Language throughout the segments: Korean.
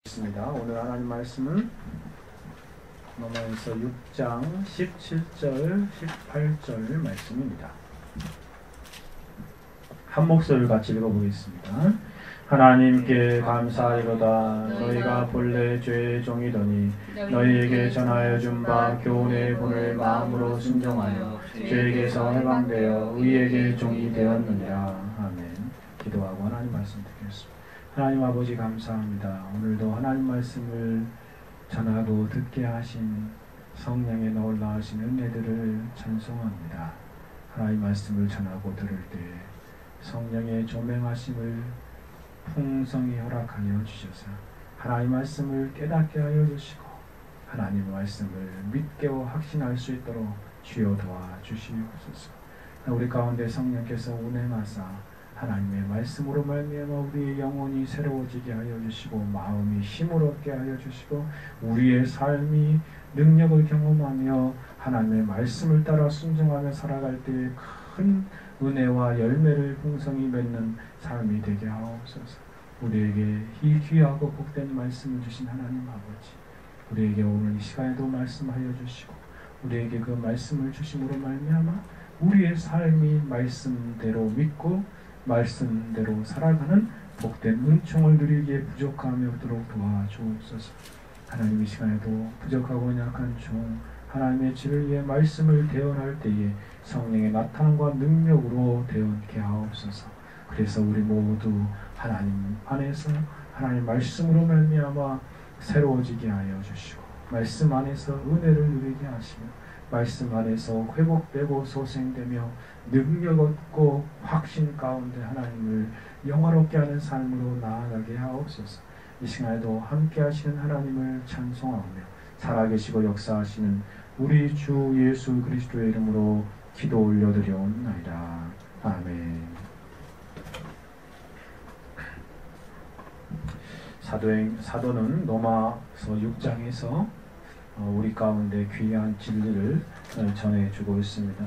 오늘 하나님 말씀은 로마서 6장 17절 18절 말씀입니다. 한 목소리를 같이 읽어보겠습니다. 하나님께 감사하리로다. 너희가 본래 죄의 종이더니 너희에게 전하여 준 바 교훈의 본을 마음으로 순종하여 죄에게서 해방되어 의에게 종이 되었느니라. 아멘. 기도하고 하나님 말씀 듣겠습니다. 하나님 아버지 감사합니다. 오늘도 하나님 말씀을 전하고 듣게 하신 성령의 놀라우신 은혜들을 찬송합니다. 하나님 말씀을 전하고 들을 때 성령의 조명하심을 풍성히 허락하여 주셔서 하나님 말씀을 깨닫게 하여 주시고 하나님 말씀을 믿고 확신할 수 있도록 주여 도와주시옵소서. 우리 가운데 성령께서 운행하사 하나님의 말씀으로 말미암아 우리의 영혼이 새로워지게 하여 주시고 마음이 힘을 얻게 하여 주시고 우리의 삶이 능력을 경험하며 하나님의 말씀을 따라 순종하며 살아갈 때에 큰 은혜와 열매를 풍성히 맺는 삶이 되게 하옵소서. 우리에게 이 귀하고 복된 말씀을 주신 하나님 아버지, 우리에게 오늘 이 시간에도 말씀하여 주시고 우리에게 그 말씀을 주심으로 말미암아 우리의 삶이 말씀대로 믿고 말씀대로 살아가는 복된 은총을 누리기에 부족함이 없도록 도와주옵소서. 하나님 이 시간에도 부족하고 약한 종 하나님의 진을 위해 말씀을 대언할 때에 성령의 나타남과 능력으로 대언케 하옵소서. 그래서 우리 모두 하나님 안에서 하나님 말씀으로 말미암아 새로워지게 하여 주시고 말씀 안에서 은혜를 누리게 하시며 말씀 안에서 회복되고 소생되며 능력 얻고 확신 가운데 하나님을 영화롭게 하는 삶으로 나아가게 하옵소서. 이 시간에도 함께 하시는 하나님을 찬송하며 살아계시고 역사하시는 우리 주 예수 그리스도의 이름으로 기도 올려드려옵나이다. 아멘. 사도는 로마서 6장에서 우리 가운데 귀한 진리를 전해주고 있습니다.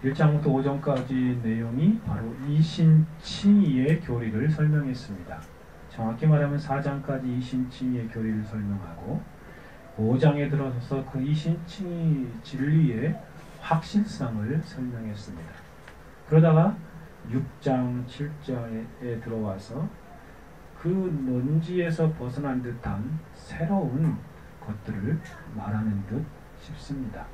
1장부터 5장까지 내용이 바로 이신칭의의 교리를 설명했습니다. 정확히 말하면 4장까지 이신칭의의 교리를 설명하고 5장에 들어서서 그 이신칭의 진리의 확실성을 설명했습니다. 그러다가 6장 7장에 들어와서 그 먼지에서 벗어난 듯한 새로운 것들을 말하는 듯 싶습니다.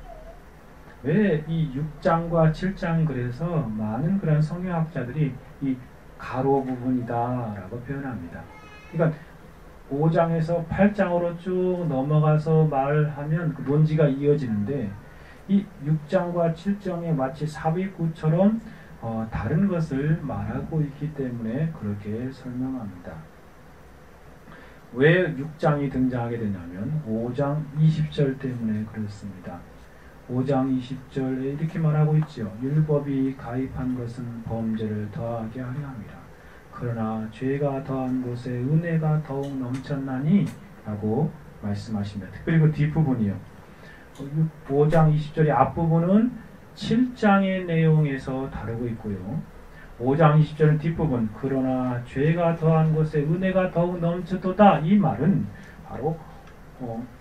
왜 이 6장과 7장 그래서 많은 그런 성경학자들이 이 가로 부분이다 라고 표현합니다. 그러니까 5장에서 8장으로 쭉 넘어가서 말하면 그 논지가 이어지는데 이 6장과 7장에 마치 삽입구처럼 다른 것을 말하고 있기 때문에 그렇게 설명합니다. 왜 6장이 등장하게 되냐면 5장 20절 때문에 그렇습니다. 5장 20절에 이렇게 말하고 있죠. 율법이 가입한 것은 범죄를 더하게 하려 함이라. 그러나 죄가 더한 곳에 은혜가 더욱 넘쳤나니 라고 말씀하십니다. 특별히 그 뒷부분이요. 5장 20절의 앞부분은 7장의 내용에서 다루고 있고요. 5장 20절은 뒷부분 그러나 죄가 더한 곳에 은혜가 더욱 넘쳤도다. 이 말은 바로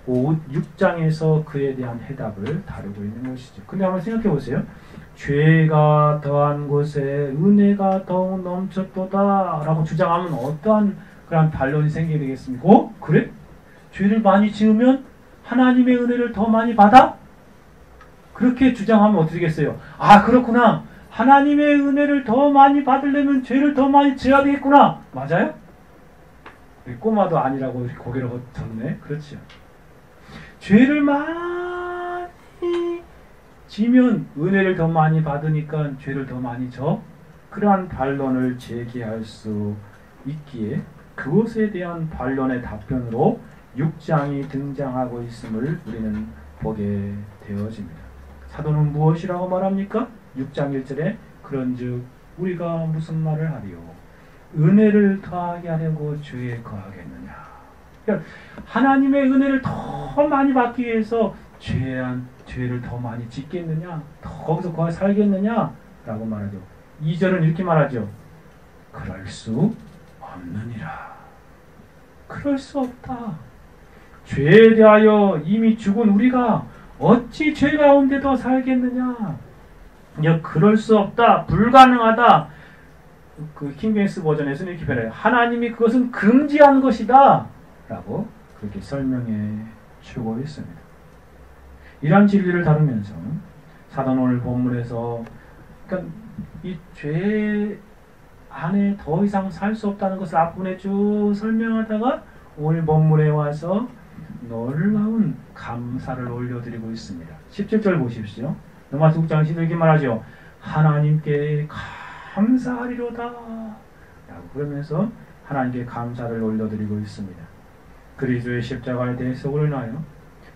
6장에서 그에 대한 해답을 다루고 있는 것이죠. 근데 한번 생각해 보세요. 죄가 더한 곳에 은혜가 더욱 넘쳤도다 라고 주장하면 어떠한 그런 반론이 생기게 되겠습니까? 그래? 죄를 많이 지으면 하나님의 은혜를 더 많이 받아? 그렇게 주장하면 어떻게 되겠어요? 아 그렇구나. 하나님의 은혜를 더 많이 받으려면 죄를 더 많이 지어야 되겠구나. 맞아요? 꼬마도 아니라고 고개를 젓네. 그렇죠. 죄를 많이 지면 은혜를 더 많이 받으니까 죄를 더 많이 져. 그러한 반론을 제기할 수 있기에 그것에 대한 반론의 답변으로 6장이 등장하고 있음을 우리는 보게 되어집니다. 사도는 무엇이라고 말합니까? 6장 1절에 그런즉 우리가 무슨 말을 하리요? 은혜를 더하게 하려고 죄에 거하겠느냐. 그러니까 하나님의 은혜를 더 많이 받기 위해서 죄를 더 많이 짓겠느냐? 거기서 거기 살겠느냐? 라고 말하죠. 2절은 이렇게 말하죠. 그럴 수 없느니라. 그럴 수 없다. 죄에 대하여 이미 죽은 우리가 어찌 죄 가운데도 살겠느냐. 그럴 수 없다. 불가능하다. 그 킹제임스 버전에서는 이렇게 표현해요. 하나님이 그것은 금지한 것이다. 라고 그렇게 설명해 주고 있습니다. 이러한 진리를 다루면서 사도는 오늘 본문에서 그러니까 이 죄 안에 더 이상 살 수 없다는 것을 앞부분에 쭉 설명하다가 오늘 본문에 와서 놀라운 감사를 올려드리고 있습니다. 17절 보십시오. 로마서 6장 11절 말하죠. 하나님께 감사하리로다 라고 그러면서 하나님께 감사를 올려드리고 있습니다. 그리스도의 십자가에 대해서 올라요.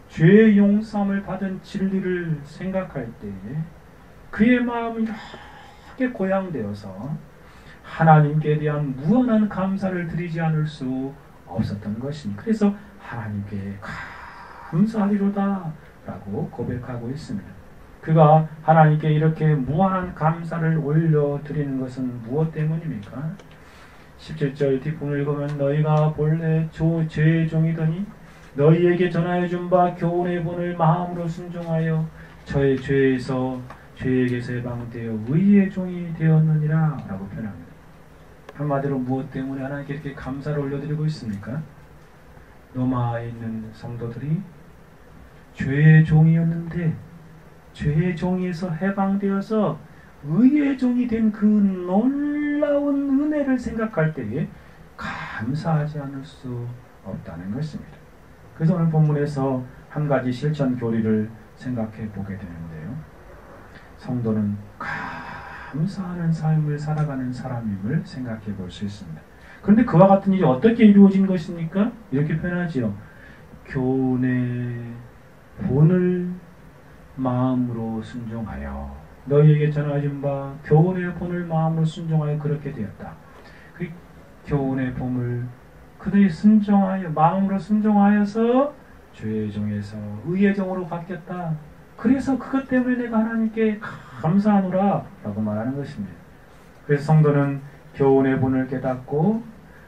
죄의 용서함을 받은 진리를 생각할 때에 그의 마음이 크게 고양되어서 하나님께 대한 무한한 감사를 드리지 않을 수 없었던 것입니다. 그래서 하나님께 감사하리로다 라고 고백하고 있습니다. 그가 하나님께 이렇게 무한한 감사를 올려드리는 것은 무엇 때문입니까? 17절 뒷부분을 읽으면 너희가 본래 죄의 종이더니 너희에게 전하여 준 바 교훈의 본을 마음으로 순종하여 저의 죄에게서 해방되어 의의 종이 되었느니라 라고 표현합니다. 한마디로 무엇 때문에 하나님께 이렇게 감사를 올려드리고 있습니까? 로마에 있는 성도들이 죄의 종이었는데 죄의 종에서 해방되어서 의의 종이 된 그 놀라운 은혜를 생각할 때에 감사하지 않을 수 없다는 것입니다. 그래서 오늘 본문에서 한 가지 실천 교리를 생각해 보게 되는데요. 성도는 감사하는 삶을 살아가는 사람임을 생각해 볼 수 있습니다. 그런데 그와 같은 일이 어떻게 이루어진 것입니까? 이렇게 표현하지요. 교훈의 본을 마음으로 순종하여 너희에게 전하여준 바 교훈의 본을 마음으로 순종하여 그렇게 되었다. 그 교훈의 본을 그들이 순종하여 마음으로 순종하여서 죄의 종에서 의의 종으로 바뀌었다. 그래서 그것 때문에 내가 하나님께 감사하노라 라고 말하는 것입니다. 그래서 성도는 교훈의 본을 깨닫고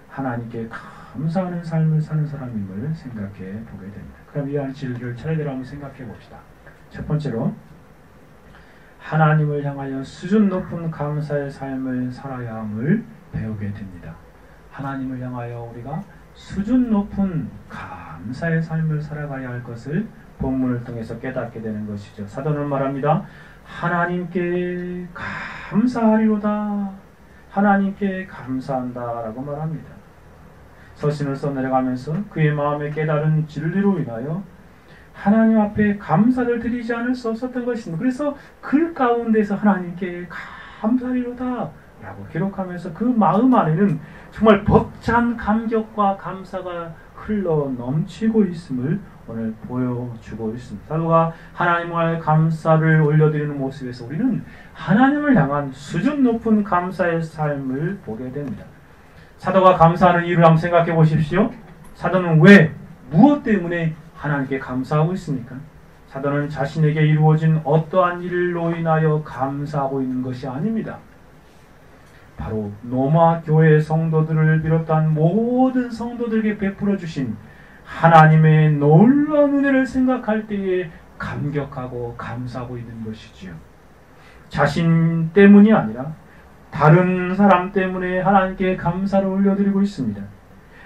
하나님께 감사하는 삶을 사는 사람임을 생각해 보게 됩니다. 그럼 이러한 진리를 차례대로 한번 생각해 봅시다. 첫 번째로 하나님을 향하여 수준 높은 감사의 삶을 살아야 함을 배우게 됩니다. 하나님을 향하여 우리가 수준 높은 감사의 삶을 살아가야 할 것을 본문을 통해서 깨닫게 되는 것이죠. 사도는 말합니다. 하나님께 감사하리로다. 하나님께 감사한다 라고 말합니다. 서신을 써내려가면서 그의 마음에 깨달은 진리로 인하여 하나님 앞에 감사를 드리지 않을 수 없었던 것입니다. 그래서 글 가운데서 하나님께 감사하리로다 라고 기록하면서 그 마음 안에는 정말 벅찬 감격과 감사가 흘러 넘치고 있음을 오늘 보여주고 있습니다. 사도가 하나님을 감사를 올려드리는 모습에서 우리는 하나님을 향한 수준 높은 감사의 삶을 보게 됩니다. 사도가 감사하는 이유를 한번 생각해 보십시오. 사도는 왜, 무엇 때문에 하나님께 감사하고 있습니까? 사도는 자신에게 이루어진 어떠한 일로 인하여 감사하고 있는 것이 아닙니다. 바로 로마 교회 성도들을 비롯한 모든 성도들에게 베풀어 주신 하나님의 놀라운 은혜를 생각할 때에 감격하고 감사하고 있는 것이지요. 자신 때문이 아니라 다른 사람 때문에 하나님께 감사를 올려드리고 있습니다.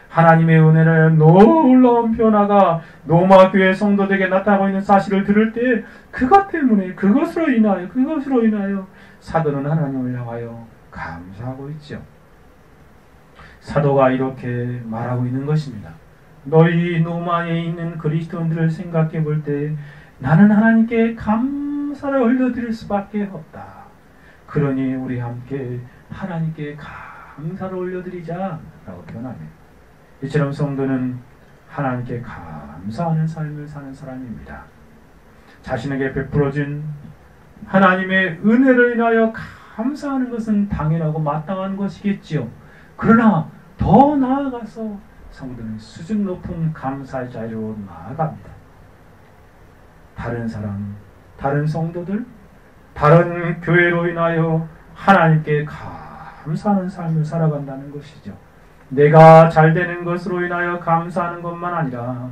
하나님의 은혜를 놀라운 변화가 로마 교회 성도들에게 나타나고 있는 사실을 들을 때 그것 때문에 그것으로 인하여 사도는 하나님을 향하여 감사하고 있죠. 사도가 이렇게 말하고 있는 것입니다. 너희 로마에 있는 그리스도인들을 생각해 볼 때 나는 하나님께 감사를 올려드릴 수밖에 없다. 그러니 우리 함께 하나님께 감사를 올려드리자 라고 표현합니다. 이처럼 성도는 하나님께 감사하는 삶을 사는 사람입니다. 자신에게 베풀어진 하나님의 은혜를 인하여 감사하는 것은 당연하고 마땅한 것이겠지요. 그러나 더 나아가서 성도는 수준 높은 감사의 자리로 나아갑니다. 다른 사람, 다른 성도들, 다른 교회로 인하여 하나님께 감사하는 삶을 살아간다는 것이죠. 내가 잘 되는 것으로 인하여 감사하는 것만 아니라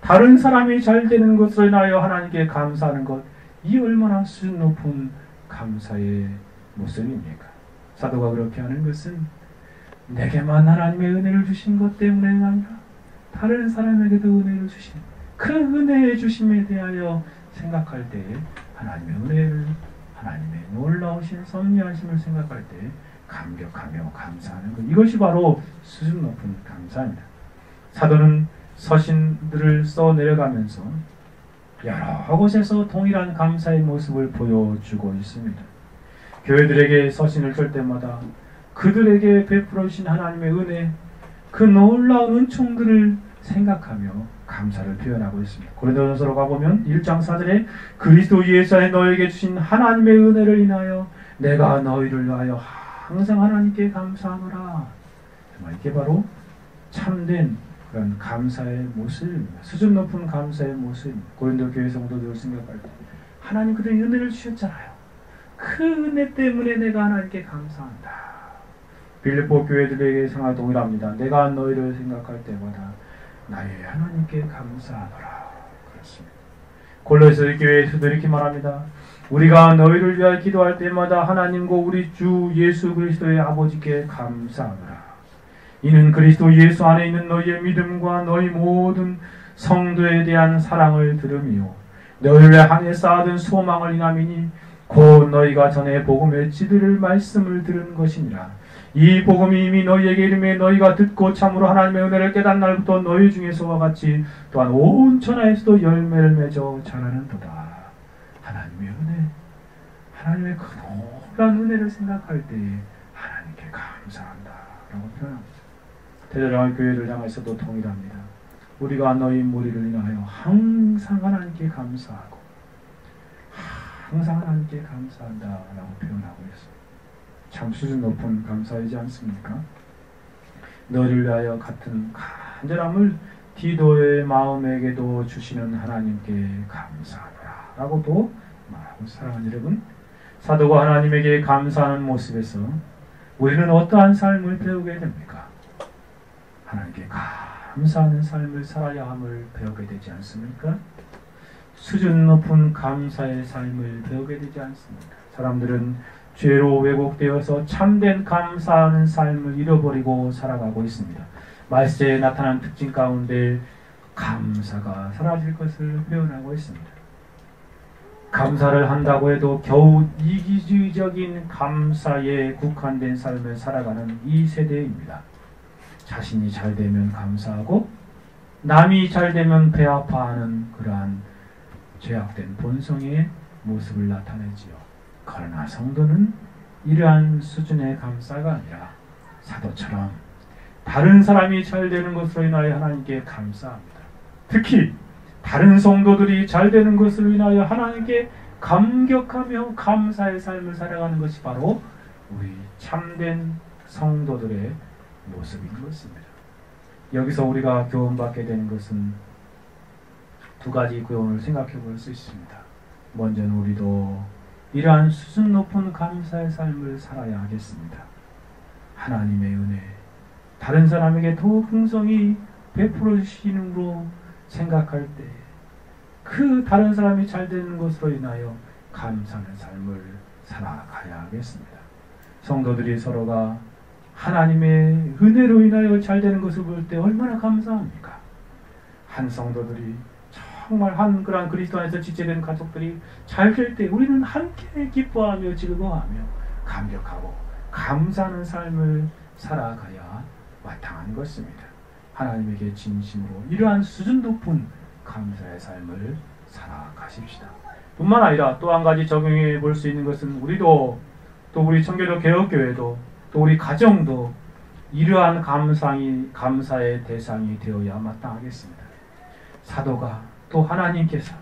다른 사람이 잘 되는 것으로 인하여 하나님께 감사하는 것, 이 얼마나 수준 높은 감사의 모습입니까? 사도가 그렇게 하는 것은 내게만 하나님의 은혜를 주신 것 때문에 아니라 다른 사람에게도 은혜를 주신 그 은혜의 주심에 대하여 생각할 때 하나님의 은혜를, 하나님의 놀라우신 섭리하심을 생각할 때 감격하며 감사하는 것, 이것이 바로 수준 높은 감사입니다. 사도는 서신들을 써 내려가면서 여러 곳에서 동일한 감사의 모습을 보여주고 있습니다. 교회들에게 서신을 쓸 때마다 그들에게 베풀어 주신 하나님의 은혜, 그 놀라운 은총들을 생각하며 감사를 표현하고 있습니다. 고린도전서로 가보면 1장 4절에 그리스도 예수 안에 너에게 주신 하나님의 은혜를 인하여 내가 너희를 위하여 항상 하나님께 감사하노라. 이게 바로 참된 그런 감사의 모습입니다. 수준 높은 감사의 모습입니다. 고린도 교회 성도들을 생각할 때 하나님 그들의 은혜를 주셨잖아요. 그 은혜 때문에 내가 하나님께 감사한다. 빌립보 교회들에게 생각 동일합니다. 내가 너희를 생각할 때마다 나의 하나님께 감사하노라. 그렇습니다. 골로새 교회에서도 이렇게 말합니다. 우리가 너희를 위하여 기도할 때마다 하나님과 우리 주 예수 그리스도의 아버지께 감사하노라. 이는 그리스도 예수 안에 있는 너희의 믿음과 너희 모든 성도에 대한 사랑을 들음이요 너희를 향해 쌓아둔 소망을 인함이니 곧 너희가 전에 복음의 지들을 말씀을 들은 것이니라. 이 복음이 이미 너희에게 이름에 너희가 듣고 참으로 하나님의 은혜를 깨닫는 날부터 너희 중에서와 같이 또한 온 천하에서도 열매를 맺어 자라는도다. 하나님의 은혜, 하나님의 그 놀라운 은혜를 생각할 때 하나님께 감사한다 라고 표현합니다. 대저랑의 교회를 향해서도 동일합니다. 우리가 너희 무리를 인하여 항상 하나님께 감사하고 항상 하나님께 감사한다 라고 표현하고 있습니다. 참 수준 높은 감사이지 않습니까? 너희를 위하여 같은 간절함을 디도의 마음에게도 주시는 하나님께 감사하노라 라고도 말하고, 사랑하는 여러분, 사도가 하나님에게 감사하는 모습에서 우리는 어떠한 삶을 배우게 됩니까? 하나님께 감사하는 삶을 살아야 함을 배우게 되지 않습니까? 수준 높은 감사의 삶을 배우게 되지 않습니까? 사람들은 죄로 왜곡되어서 참된 감사하는 삶을 잃어버리고 살아가고 있습니다. 말세에 나타난 특징 가운데 감사가 사라질 것을 표현하고 있습니다. 감사를 한다고 해도 겨우 이기주의적인 감사에 국한된 삶을 살아가는 이 세대입니다. 자신이 잘 되면 감사하고 남이 잘 되면 배 아파하는 그러한 죄악된 본성의 모습을 나타내지요. 그러나 성도는 이러한 수준의 감사가 아니라 사도처럼 다른 사람이 잘 되는 것으로 인하여 하나님께 감사합니다. 특히 다른 성도들이 잘 되는 것으로 인하여 하나님께 감격하며 감사의 삶을 살아가는 것이 바로 우리 참된 성도들의 모습인 것입니다. 여기서 우리가 교훈받게 되는 것은 두 가지 교훈을 생각해 볼 수 있습니다. 먼저는 우리도 이러한 수준 높은 감사의 삶을 살아야 하겠습니다. 하나님의 은혜, 다른 사람에게 더욱 풍성히 베풀어 주시는으로 생각할 때 그 다른 사람이 잘 되는 것으로 인하여 감사하는 삶을 살아가야 하겠습니다. 성도들이 서로가 하나님의 은혜로 인하여 잘 되는 것을 볼 때 얼마나 감사합니까? 한 성도들이 정말 한 그러한 그리스도 안에서 지체된 가족들이 잘 될 때 우리는 함께 기뻐하며 즐거워하며 감격하고 감사하는 삶을 살아가야 마땅한 것입니다. 하나님에게 진심으로 이러한 수준 높은 감사의 삶을 살아가십시다. 뿐만 아니라 또 한 가지 적용해 볼 수 있는 것은 우리도 또 우리 청교도 개혁교회도 또 우리 가정도 이러한 감사의 대상이 되어야 마땅하겠습니다. 사도가 또 하나님께서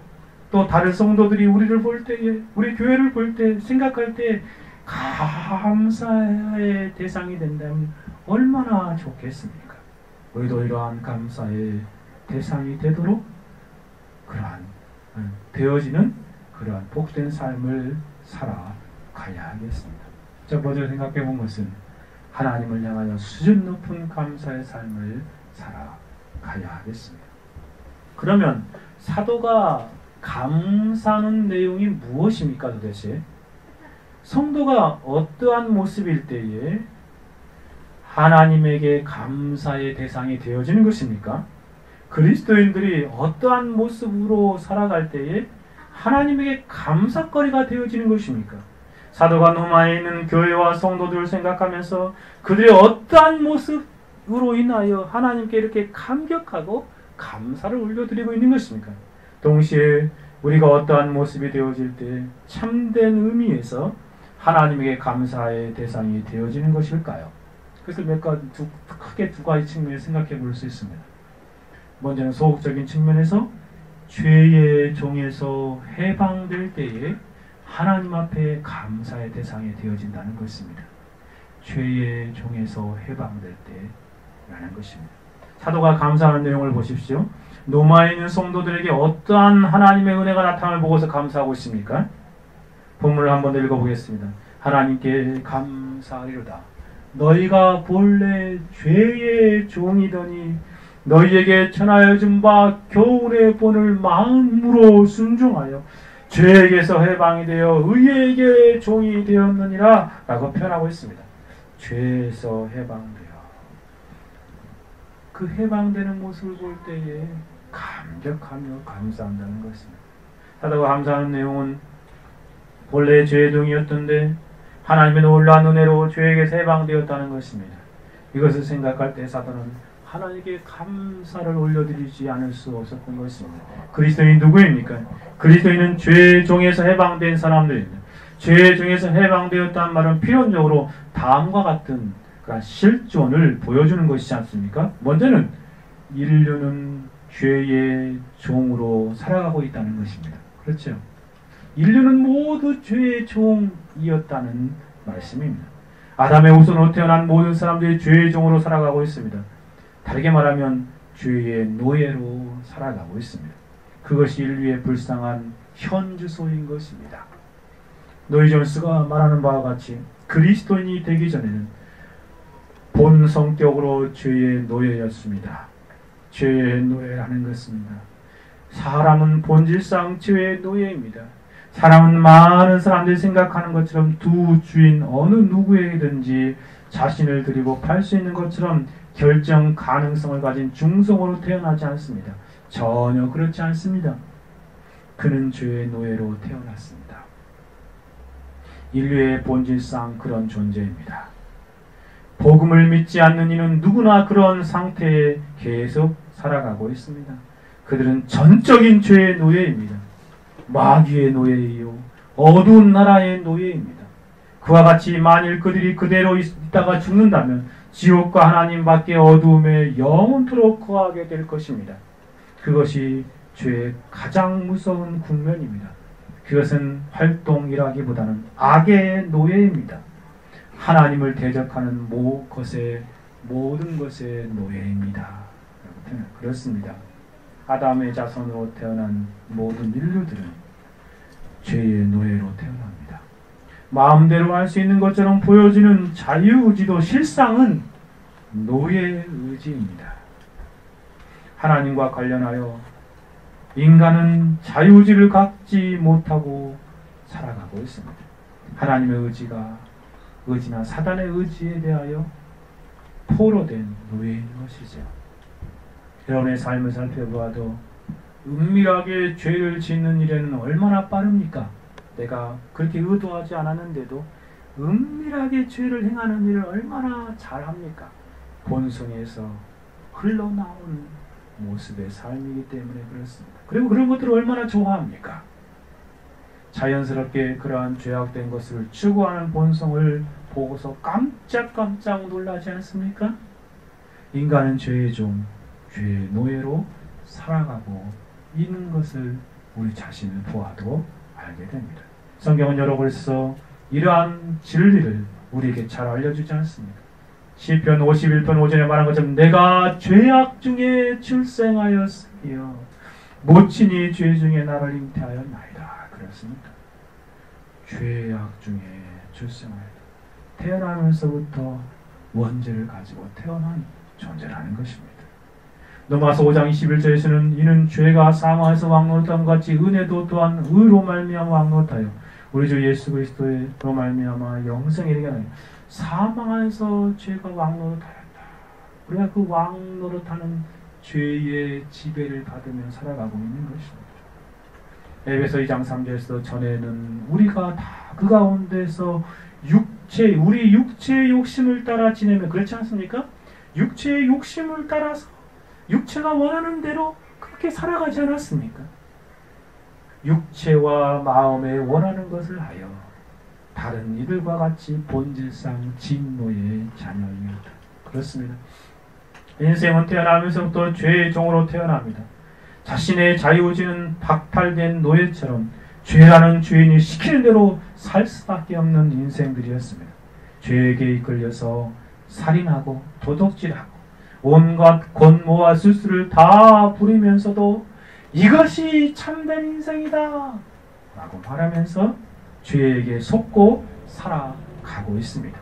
또 다른 성도들이 우리를 볼 때에 우리 교회를 볼 때 생각할 때 감사의 대상이 된다면 얼마나 좋겠습니까? 우리도 이러한 감사의 대상이 되도록 그러한 되어지는 그러한 복된 삶을 살아가야 하겠습니다. 첫 번째 생각해 본 것은 하나님을 향하여 수준 높은 감사의 삶을 살아가야 하겠습니다. 그러면 사도가 감사하는 내용이 무엇입니까 도대체? 성도가 어떠한 모습일 때에 하나님에게 감사의 대상이 되어지는 것입니까? 그리스도인들이 어떠한 모습으로 살아갈 때에 하나님에게 감사거리가 되어지는 것입니까? 사도가 로마에 있는 교회와 성도들을 생각하면서 그들의 어떠한 모습으로 인하여 하나님께 이렇게 감격하고 감사를 올려드리고 있는 것입니까? 동시에 우리가 어떠한 모습이 되어질 때 참된 의미에서 하나님에게 감사의 대상이 되어지는 것일까요? 그래서 크게 두 가지 측면을 생각해 볼 수 있습니다. 먼저는 소극적인 측면에서 죄의 종에서 해방될 때에 하나님 앞에 감사의 대상이 되어진다는 것입니다. 죄의 종에서 해방될 때라는 것입니다. 사도가 감사하는 내용을 보십시오. 로마에 있는 성도들에게 어떠한 하나님의 은혜가 나타남을 보고서 감사하고 있습니까? 본문을 한번 읽어보겠습니다. 하나님께 감사하리로다. 너희가 본래 죄의 종이더니 너희에게 전하여 준 바 교훈의 본을 마음으로 순종하여 죄에게서 해방이 되어 의에게 종이 되었느니라 라고 표현하고 있습니다. 죄에서 해방되어 그 해방되는 모습을 볼 때에 감격하며 감사한다는 것입니다. 사도가 감사하는 내용은 본래 죄의 종이었던데 하나님의 놀라운 은혜로 죄에게서 해방되었다는 것입니다. 이것을 생각할 때 사도는 하나님께 감사를 올려드리지 않을 수 없었던 것입니다. 그리스도인이 누구입니까? 그리스도인은 죄의 종에서 해방된 사람들입니다. 죄의 종에서 해방되었다는 말은 필연적으로 다음과 같은 그런 실존을 보여주는 것이지 않습니까? 먼저는 인류는 죄의 종으로 살아가고 있다는 것입니다. 그렇죠? 인류는 모두 죄의 종이었다는 말씀입니다. 아담의 후손으로 태어난 모든 사람들이 죄의 종으로 살아가고 있습니다. 다르게 말하면 죄의 노예로 살아가고 있습니다. 그것이 인류의 불쌍한 현주소인 것입니다. 노이 존스가 말하는 바와 같이 그리스도인이 되기 전에는 본 성격으로 죄의 노예였습니다. 죄의 노예라는 것입니다. 사람은 본질상 죄의 노예입니다. 사람은 많은 사람들이 생각하는 것처럼 두 주인 어느 누구에게든지 자신을 드리고 팔 수 있는 것처럼 결정 가능성을 가진 중성으로 태어나지 않습니다. 전혀 그렇지 않습니다. 그는 죄의 노예로 태어났습니다. 인류의 본질상 그런 존재입니다. 복음을 믿지 않는 이는 누구나 그런 상태에 계속 살아가고 있습니다. 그들은 전적인 죄의 노예입니다. 마귀의 노예이요 어두운 나라의 노예입니다. 그와 같이 만일 그들이 그대로 있다가 죽는다면 지옥과 하나님 밖에 어두움에 영원토록 거하게 될 것입니다. 그것이 죄의 가장 무서운 국면입니다. 그것은 활동이라기보다는 악의 노예입니다. 하나님을 대적하는 모든 것의 노예입니다. 그렇습니다. 아담의 자손으로 태어난 모든 인류들은 죄의 노예로 태어납니다. 마음대로 할 수 있는 것처럼 보여지는 자유의지도 실상은 노예의지입니다. 하나님과 관련하여 인간은 자유의지를 갖지 못하고 살아가고 있습니다. 하나님의 의지나 사단의 의지에 대하여 포로된 노예인 것이죠. 여러분의 삶을 살펴보아도 은밀하게 죄를 짓는 일에는 얼마나 빠릅니까? 내가 그렇게 의도하지 않았는데도 은밀하게 죄를 행하는 일을 얼마나 잘합니까? 본성에서 흘러나온 모습의 삶이기 때문에 그렇습니다. 그리고 그런 것들을 얼마나 좋아합니까? 자연스럽게 그러한 죄악된 것을 추구하는 본성을 보고서 깜짝깜짝 놀라지 않습니까? 인간은 죄의 종, 죄의 노예로 살아가고 있는 것을 우리 자신을 보아도 알게 됩니다. 성경은 여러 곳에서 이러한 진리를 우리에게 잘 알려주지 않습니까? 시편 51편 5절에 말한 것처럼 내가 죄악 중에 출생하였으며 모친이 죄 중에 나를 잉태하였나이다. 그렇습니까? 죄악 중에 출생하였다. 태어나면서부터 원죄를 가지고 태어난 존재라는 것입니다. 로마서 5장 21절에서는 이는 죄가 사망에서 왕노릇함 같이 은혜도 또한 의로 말미암아 왕노릇하여 우리 주 예수 그리스도로 말미암아 영생에 이르게 하나니 사망에서 죄가 왕노릇하였다. 우리가 그 왕노릇하는 죄의 지배를 받으며 살아가고 있는 것입니다. 에베소 2장 3절에서 전에는 우리가 다 그 가운데서 우리 육체의 욕심을 따라 지내면 그렇지 않습니까? 육체의 욕심을 따라서 육체가 원하는 대로 그렇게 살아가지 않았습니까? 육체와 마음에 원하는 것을 하여 다른 이들과 같이 본질상 진노의 자녀입니다. 그렇습니다. 인생은 태어나면서부터 죄의 종으로 태어납니다. 자신의 자유의지는 박탈된 노예처럼 죄라는 주인이 시키는 대로 살 수밖에 없는 인생들이었습니다. 죄에게 이끌려서 살인하고 도둑질하고 온갖 권모와 술수를 다 부리면서도 이것이 참된 인생이다 라고 말하면서 죄에게 속고 살아가고 있습니다.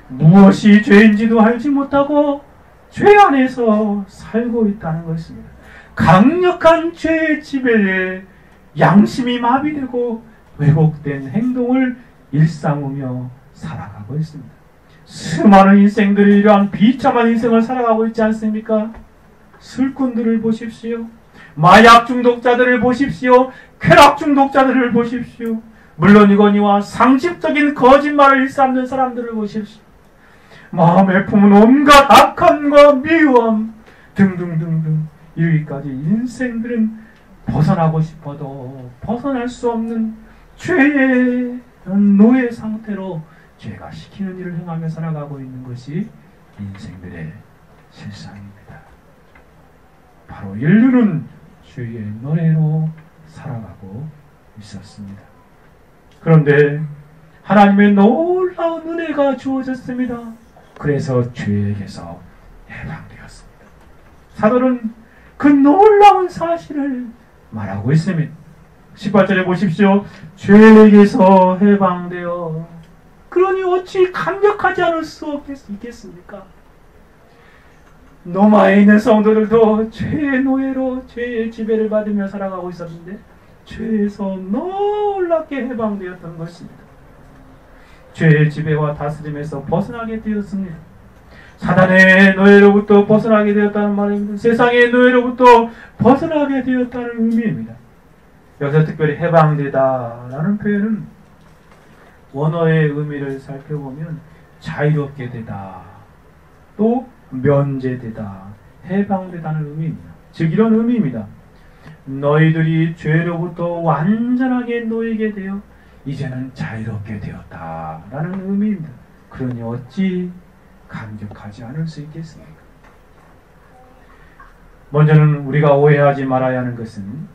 무엇이 죄인지도 알지 못하고 죄 안에서 살고 있다는 것입니다. 강력한 죄의 지배에 양심이 마비되고 왜곡된 행동을 일삼으며 살아가고 있습니다. 수많은 인생들이 이러한 비참한 인생을 살아가고 있지 않습니까? 술꾼들을 보십시오. 마약 중독자들을 보십시오. 쾌락 중독자들을 보십시오. 물론이거니와 상식적인 거짓말을 일삼는 사람들을 보십시오. 마음에 품은 온갖 악함과 미워함 등등등등 여기까지 인생들은 벗어나고 싶어도 벗어날 수 없는 죄의 노예 상태로 죄가 시키는 일을 행하며 살아가고 있는 것이 인생들의 실상입니다. 바로 인류는 죄의 노예로 살아가고 있었습니다. 그런데 하나님의 놀라운 은혜가 주어졌습니다. 그래서 죄에게서 해방되었습니다. 사도는 그 놀라운 사실을 말하고 있습니다. 18절에 보십시오. 죄에게서 해방되어 그러니 어찌 감격하지 않을 수 있겠습니까? 로마에 있는 성도들도 죄의 노예로 죄의 지배를 받으며 살아가고 있었는데 죄에서 놀랍게 해방되었던 것입니다. 죄의 지배와 다스림에서 벗어나게 되었습니다. 사단의 노예로부터 벗어나게 되었다는 말입니다. 세상의 노예로부터 벗어나게 되었다는 의미입니다. 여기서 특별히 해방되다라는 표현은 원어의 의미를 살펴보면 자유롭게 되다, 또 면제되다, 해방되다는 의미입니다. 즉 이런 의미입니다. 너희들이 죄로부터 완전하게 놓이게 되어 이제는 자유롭게 되었다라는 의미입니다. 그러니 어찌 감격하지 않을 수 있겠습니까? 먼저는 우리가 오해하지 말아야 하는 것은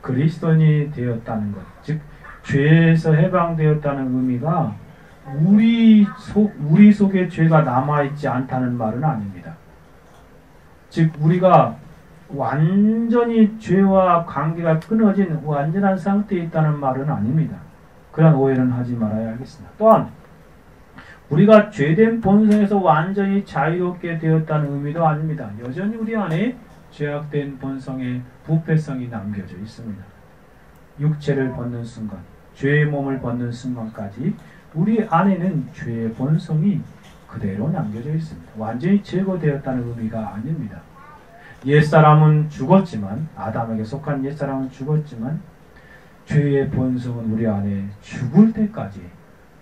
그리스도인이 되었다는 것, 즉 죄에서 해방되었다는 의미가 우리 속에 죄가 남아있지 않다는 말은 아닙니다. 즉 우리가 완전히 죄와 관계가 끊어진 완전한 상태에 있다는 말은 아닙니다. 그런 오해는 하지 말아야 하겠습니다. 또한 우리가 죄된 본성에서 완전히 자유롭게 되었다는 의미도 아닙니다. 여전히 우리 안에 죄악된 본성의 부패성이 남겨져 있습니다. 육체를 벗는 순간, 죄의 몸을 벗는 순간까지 우리 안에는 죄의 본성이 그대로 남겨져 있습니다. 완전히 제거되었다는 의미가 아닙니다. 옛사람은 죽었지만, 아담에게 속한 옛사람은 죽었지만 죄의 본성은 우리 안에 죽을 때까지,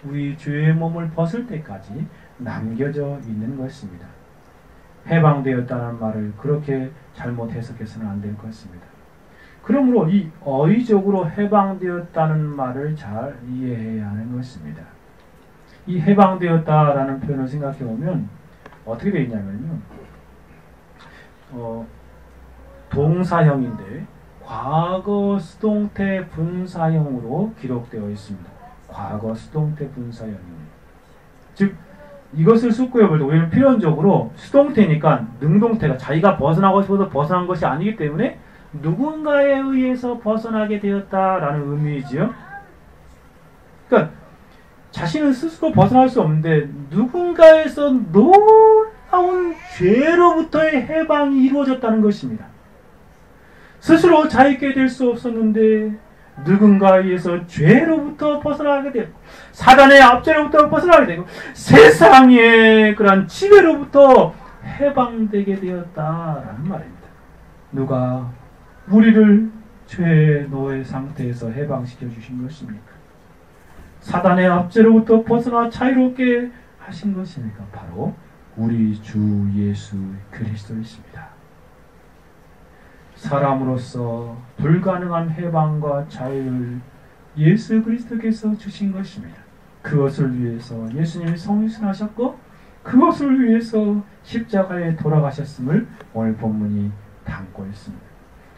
우리 죄의 몸을 벗을 때까지 남겨져 있는 것입니다. 해방되었다는 말을 그렇게 잘못 해석해서는 안 될 것입니다. 그러므로 이 어휘적으로 해방되었다는 말을 잘 이해해야 하는 것입니다. 이 해방되었다라는 표현을 생각해 보면 어떻게 되어 있냐면요. 동사형인데 과거 수동태 분사형으로 기록되어 있습니다. 과거 수동태 분사형입니다. 즉 이것을 숙고해볼 때 우리는 필연적으로 수동태니까 능동태가 자기가 벗어나고 싶어서 벗어난 것이 아니기 때문에 누군가에 의해서 벗어나게 되었다라는 의미이지요. 그러니까 자신은 스스로 벗어날 수 없는데 누군가에서 놀라운 죄로부터의 해방이 이루어졌다는 것입니다. 스스로 자유있게 될 수 없었는데 누군가에 의해서 죄로부터 벗어나게 되고 사단의 압제로부터 벗어나게 되고 세상의 그러한 지배로부터 해방되게 되었다라는 말입니다. 누가 우리를 죄의 노예 상태에서 해방시켜 주신 것입니까? 사단의 압제로부터 벗어나 자유롭게 하신 것입니까? 바로 우리 주 예수 그리스도이십니다. 사람으로서 불가능한 해방과 자유를 예수 그리스도께서 주신 것입니다. 그것을 위해서 예수님이 성육신하셨고 그것을 위해서 십자가에 돌아가셨음을 오늘 본문이 담고 있습니다.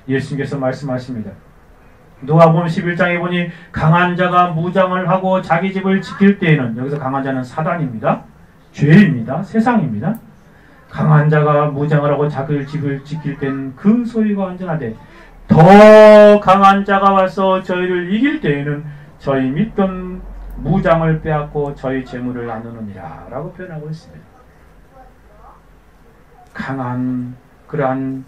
예수님께서 말씀하십니다. 누가복음 11장에 보니 강한 자가 무장을 하고 자기 집을 지킬 때에는, 여기서 강한 자는 사단입니다. 죄입니다. 세상입니다. 강한 자가 무장을 하고 자기 집을 지킬 때는 그 소유가 안전하되 더 강한 자가 와서 저희를 이길 때에는 저희 믿던 무장을 빼앗고 저희 재물을 나누느니라 라고 표현하고 있습니다. 강한 그러한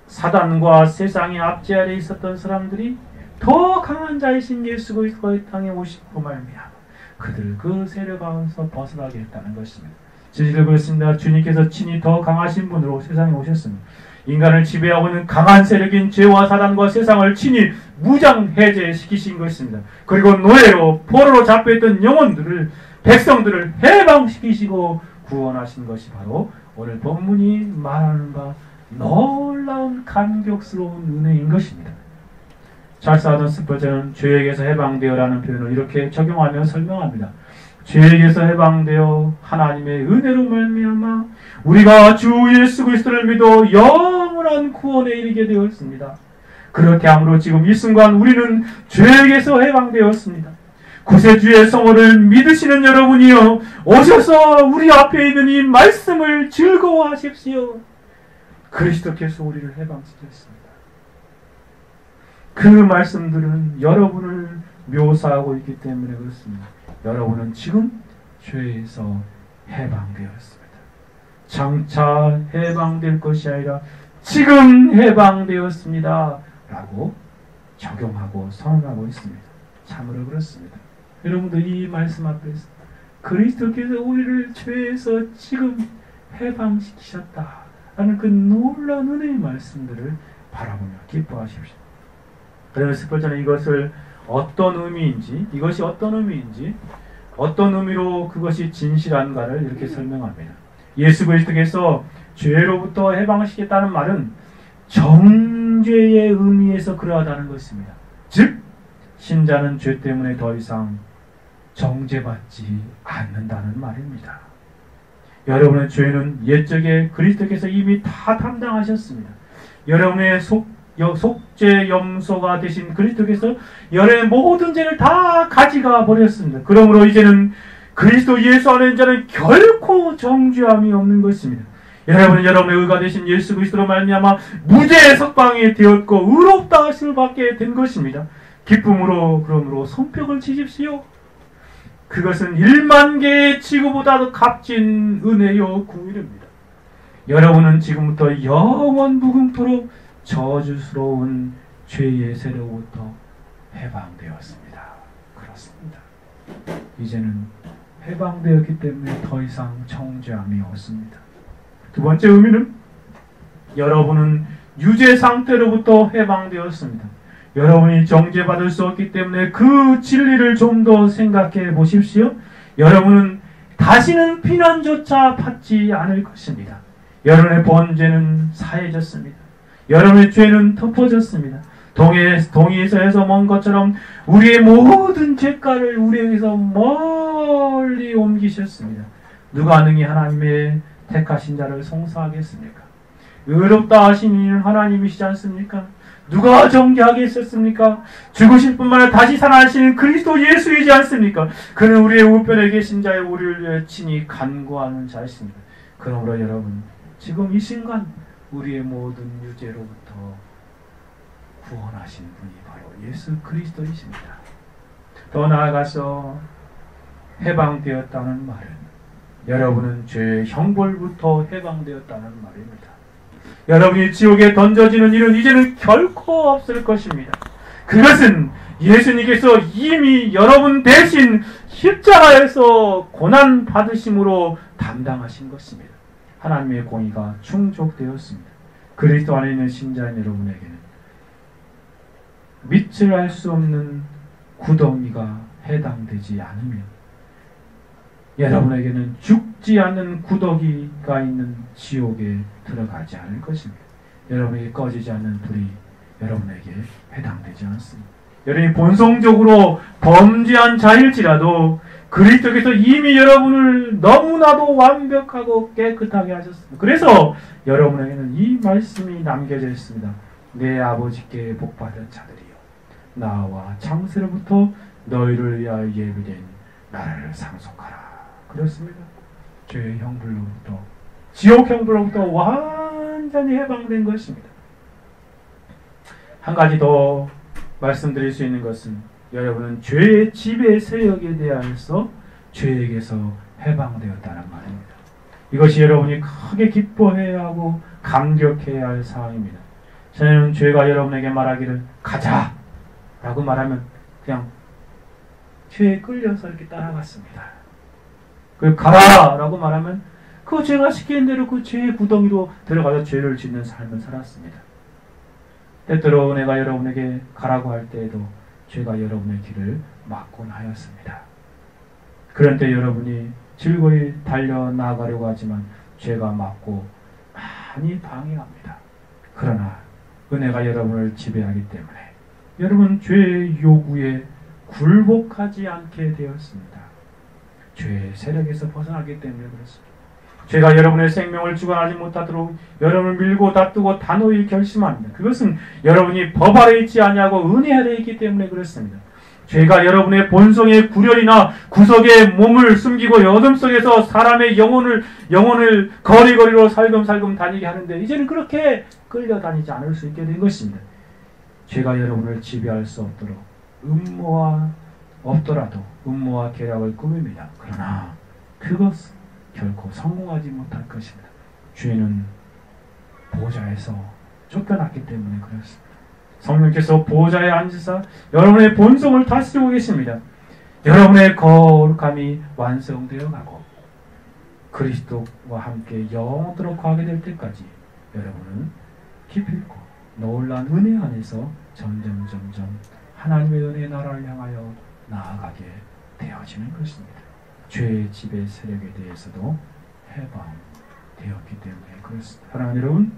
사단과 세상의 압제 아래 있었던 사람들이 더 강한 자이신 예수 그리스도의 땅에 오시고 말미암아 그들을 그 세력 안에서 벗어나게 했다는 것입니다. 진실을 그렇습니다. 주님께서 친히 더 강하신 분으로 세상에 오셨습니다. 인간을 지배하고 있는 강한 세력인 죄와 사단과 세상을 친히 무장 해제시키신 것입니다. 그리고 노예로 포로로 잡혀있던 영혼들을, 백성들을 해방시키시고 구원하신 것이 바로 오늘 본문이 말하는 바 놀라운 감격스러운 은혜인 것입니다. 잘사하던 스펄전은 죄에게서 해방되어라는 표현을 이렇게 적용하며 설명합니다. 죄에게서 해방되어 하나님의 은혜로 말미암아 우리가 주 예수 그리스도를 믿어 영원한 구원에 이르게 되었습니다. 그렇게 함으로 지금 이 순간 우리는 죄에게서 해방되었습니다. 구세주의 성호를 믿으시는 여러분이여 오셔서 우리 앞에 있는 이 말씀을 즐거워하십시오. 그리스도께서 우리를 해방시켰습니다. 그 말씀들은 여러분을 묘사하고 있기 때문에 그렇습니다. 여러분은 지금 죄에서 해방되었습니다. 장차 해방될 것이 아니라 지금 해방되었습니다. 라고 적용하고 선언하고 있습니다. 참으로 그렇습니다. 여러분도 이 말씀 앞에서 그리스도께서 우리를 죄에서 지금 해방시키셨다라는 그 놀라운 은혜의 말씀들을 바라보며 기뻐하십시오. 그래서 스펄전은 이것을 이것이 어떤 의미인지, 어떤 의미로 그것이 진실한가를 이렇게 설명합니다. 예수 그리스도께서 죄로부터 해방시켰다는 말은 정죄의 의미에서 그러하다는 것입니다. 즉, 신자는 죄 때문에 더 이상 정죄받지 않는다는 말입니다. 여러분의 죄는 옛적에 그리스도께서 이미 다 담당하셨습니다. 여러분의 속죄 염소가 되신 그리스도께서 여러분의 모든 죄를 다 가져가 버렸습니다. 그러므로 이제는 그리스도 예수 안에 있는 자는 결코 정죄함이 없는 것입니다. 여러분은 여러분의 의가 되신 예수 그리스도로 말미암아 무죄의 석방이 되었고 의롭다 하심을 받게 된 것입니다. 기쁨으로 그러므로 손뼉을 치십시오. 그것은 1만 개의 지구보다도 값진 은혜요 구일입니다. 여러분은 지금부터 영원 무궁토록 저주스러운 죄의 세력부터 해방되었습니다. 그렇습니다. 이제는 해방되었기 때문에 더 이상 정죄함이 없습니다. 두 번째 의미는 여러분은 유죄 상태로부터 해방되었습니다. 여러분이 정죄받을 수 없기 때문에 그 진리를 좀 더 생각해 보십시오. 여러분은 다시는 비난조차 받지 않을 것입니다. 여러분의 번제는 사해졌습니다. 여러분의 죄는 덮어졌습니다. 동의에서 해서 먼 것처럼 우리의 모든 죄가를 우리에게서 멀리 옮기셨습니다. 누가 능히 하나님의 택하신 자를 송사하겠습니까? 의롭다 하신 이는 하나님이시지 않습니까? 누가 정죄하게 했었습니까? 죽으실 뿐만 아니라 다시 살아나시는 그리스도 예수이지 않습니까? 그는 우리의 우편에 계신 자의 우리를 위해 친히 간구하는 자이십니다. 그러므로 여러분, 지금 이 순간 우리의 모든 유죄로부터 구원하신 분이 바로 예수 그리스도이십니다. 더 나아가서 해방되었다는 말은 여러분은 죄의 형벌부터 해방되었다는 말입니다. 여러분이 지옥에 던져지는 일은 이제는 결코 없을 것입니다. 그것은 예수님께서 이미 여러분 대신 십자가에서 고난 받으심으로 담당하신 것입니다. 하나님의 공의가 충족되었습니다. 그리스도 안에 있는 신자인 여러분에게는 밑을 알 수 없는 구덩이가 해당되지 않으면 여러분에게는 죽지 않는 구더기가 있는 지옥에 들어가지 않을 것입니다. 여러분에게 꺼지지 않는 불이 여러분에게 해당되지 않습니다. 여러분이 본성적으로 범죄한 자일지라도 그리스도께서 이미 여러분을 너무나도 완벽하고 깨끗하게 하셨습니다. 그래서 여러분에게는 이 말씀이 남겨져 있습니다. 내 아버지께 복받은 자들이여 나와 창세로부터 너희를 위하여 예비된 나라를 상속하라. 그렇습니다. 죄의 형벌로부터 지옥 형벌로부터 완전히 해방된 것입니다. 한 가지 더 말씀드릴 수 있는 것은 여러분은 죄의 지배 세력에 대하여서 죄에게서 해방되었다는 말입니다. 이것이 여러분이 크게 기뻐해야 하고 감격해야 할 사항입니다. 저는 죄가 여러분에게 말하기를 가자 라고 말하면 그냥 죄에 끌려서 이렇게 따라갔습니다. 그 가라 라고 말하면 그 죄가 시키는 대로 그 죄의 구덩이로 들어가서 죄를 짓는 삶을 살았습니다. 때때로 은혜가 여러분에게 가라고 할 때에도 죄가 여러분의 길을 막곤 하였습니다. 그런 때 여러분이 즐거이 달려나가려고 하지만 죄가 막고 많이 방해합니다. 그러나 은혜가 여러분을 지배하기 때문에 여러분 죄의 요구에 굴복하지 않게 되었습니다. 죄의 세력에서 벗어나기 때문에 그렇습니다. 죄가 여러분의 생명을 주관하지 못하도록 여러분을 밀고 다투고 단호히 결심합니다. 그것은 여러분이 법 아래 있지 아니하고 은혜 아래 있기 때문에 그렇습니다. 죄가 여러분의 본성의 구렬이나 구석에 몸을 숨기고 어둠 속에서 사람의 영혼을 거리거리로 살금살금 다니게 하는데 이제는 그렇게 끌려다니지 않을 수 있게 된 것입니다. 죄가 여러분을 지배할 수 없도록 음모와 계략을 꾸밉니다. 그러나 그것은 결코 성공하지 못할 것입니다. 죄는 보좌에서 쫓겨났기 때문에 그렇습니다. 성령께서 보좌에 앉으사 여러분의 본성을 다스리고 계십니다. 여러분의 거룩함이 완성되어 가고 그리스도와 함께 영원토록 거하게 될 때까지 여러분은 기필코 놀라운 은혜 안에서 점점 하나님의 은혜의 나라를 향하여 나아가게 되어지는 것입니다. 죄의 지배 세력에 대해서도 해방되었기 때문에 그렇습니다. 사랑하는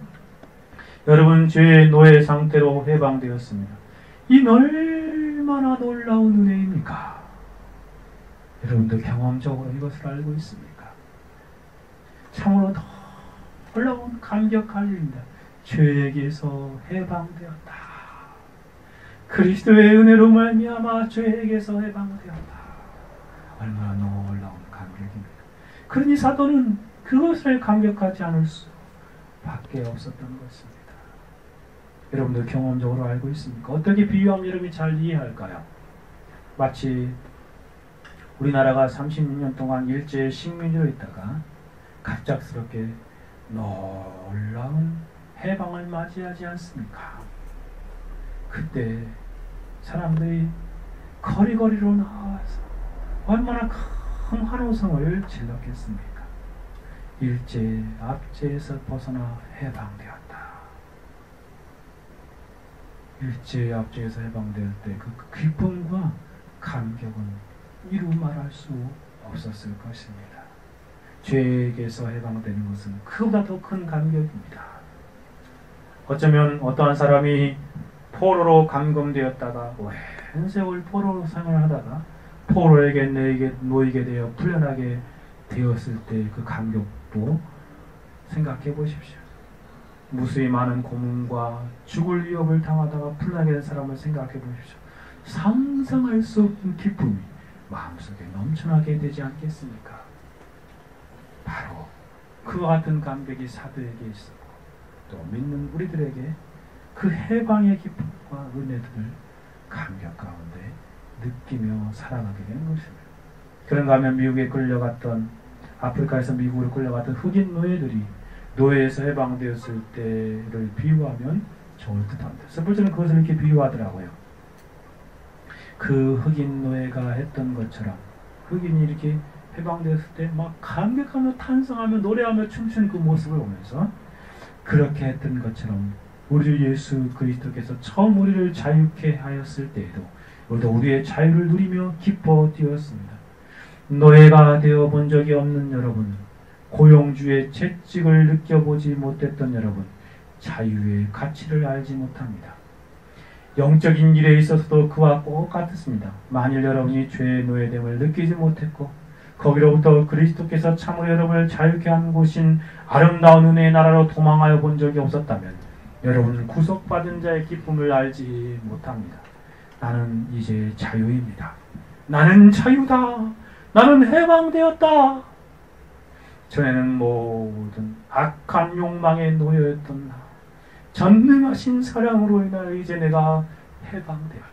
여러분 죄의 노예 상태로 해방되었습니다. 이 얼마나 놀라운 은혜입니까? 여러분도 경험적으로 이것을 알고 있습니까? 참으로 놀라운 감격할 일입니다. 죄에게서 해방되었다. 그리스도의 은혜로 말미암아 죄에게서 해방되었다. 얼마나 놀라운 감격입니까? 그러니 사도는 그것을 감격하지 않을 수밖에 없었던 것입니다. 여러분들 경험적으로 알고 있습니까? 어떻게 비유하면 여러분이 잘 이해할까요? 마치 우리나라가 36년 동안 일제 식민지로 있다가 갑작스럽게 놀라운 해방을 맞이하지 않습니까? 그때 사람들이 거리거리로 나와서 얼마나 큰 환호성을 질렀겠습니까? 일제 압제에서 벗어나 해방되었다. 일제 압제에서 해방될 때 그 기쁨과 감격은 이루 말할 수 없었을 것입니다. 죄에게서 해방되는 것은 그보다 더 큰 감격입니다. 어쩌면 어떠한 사람이 포로로 감금되었다가 오랜 세월 포로로 생활하다가 포로에게 놓이게 되어 풀려나게 되었을 때 그 감격도 생각해 보십시오. 무수히 많은 고문과 죽을 위협을 당하다가 풀려나게 된 사람을 생각해 보십시오. 상상할 수 없는 기쁨이 마음속에 넘쳐나게 되지 않겠습니까? 바로 그와 같은 감격이 사도에게 있었고 또 믿는 우리들에게 그 해방의 기쁨과 은혜들을 감격 가운데 느끼며 살아가게 되는 것입니다. 그런가 하면 미국에 끌려갔던, 아프리카에서 미국으로 끌려갔던 흑인 노예들이 노예에서 해방되었을 때를 비유하면 좋을 듯합니다. 스펄전은 그것을 이렇게 비유하더라고요. 그 흑인 노예가 했던 것처럼 흑인이 이렇게 해방되었을 때 막 감격하며 탄성하며 노래하며 춤추는 그 모습을 보면서 그렇게 했던 것처럼 우리 주 예수 그리스도께서 처음 우리를 자유케 하였을 때에도 우리도 우리의 자유를 누리며 기뻐 뛰었습니다. 노예가 되어 본 적이 없는 여러분, 고용주의 채찍을 느껴보지 못했던 여러분, 자유의 가치를 알지 못합니다. 영적인 일에 있어서도 그와 똑같습니다. 만일 여러분이 죄의 노예됨을 느끼지 못했고 거기로부터 그리스도께서 참으로 여러분을 자유케 한 곳인 아름다운 은혜의 나라로 도망하여 본 적이 없었다면 여러분은 구속받은 자의 기쁨을 알지 못합니다. 나는 이제 자유입니다. 나는 자유다. 나는 해방되었다. 전에는 모든 악한 욕망의 노예였던 나, 전능하신 사랑으로 인하여 이제 내가 해방되었다.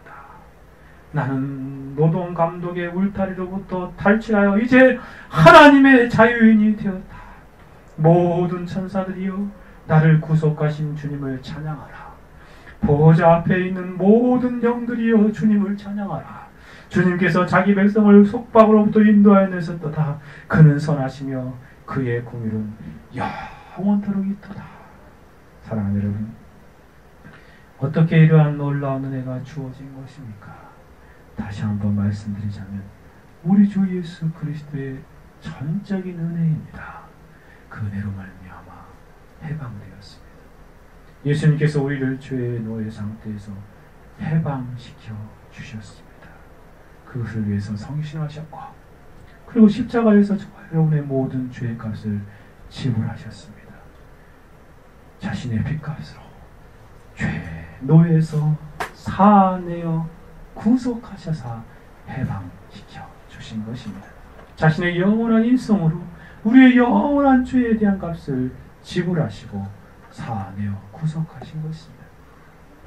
나는 노동 감독의 울타리로부터 탈출하여 이제 하나님의 자유인이 되었다. 모든 천사들이여 나를 구속하신 주님을 찬양하라. 보호자 앞에 있는 모든 영들이여 주님을 찬양하라. 주님께서 자기 백성을 속박으로부터 인도하여 내셨도다. 그는 선하시며 그의 공의는 영원토록 있도다. 사랑하는 여러분, 어떻게 이러한 놀라운 은혜가 주어진 것입니까? 다시 한번 말씀드리자면 우리 주 예수 그리스도의 전적인 은혜입니다. 그 은혜로 말미암아 해방되었습니다. 예수님께서 우리를 죄의 노예 상태에서 해방시켜 주셨습니다. 그것을 위해서 성신하셨고 그리고 십자가에서 저와 여러분의 모든 죄의 값을 지불하셨습니다. 자신의 핏값으로 죄의 노예에서 사내어 구속하셔서 해방시켜 주신 것입니다. 자신의 영원한 인성으로 우리의 영원한 죄에 대한 값을 지불하시고 사내어 구속하신 것입니다.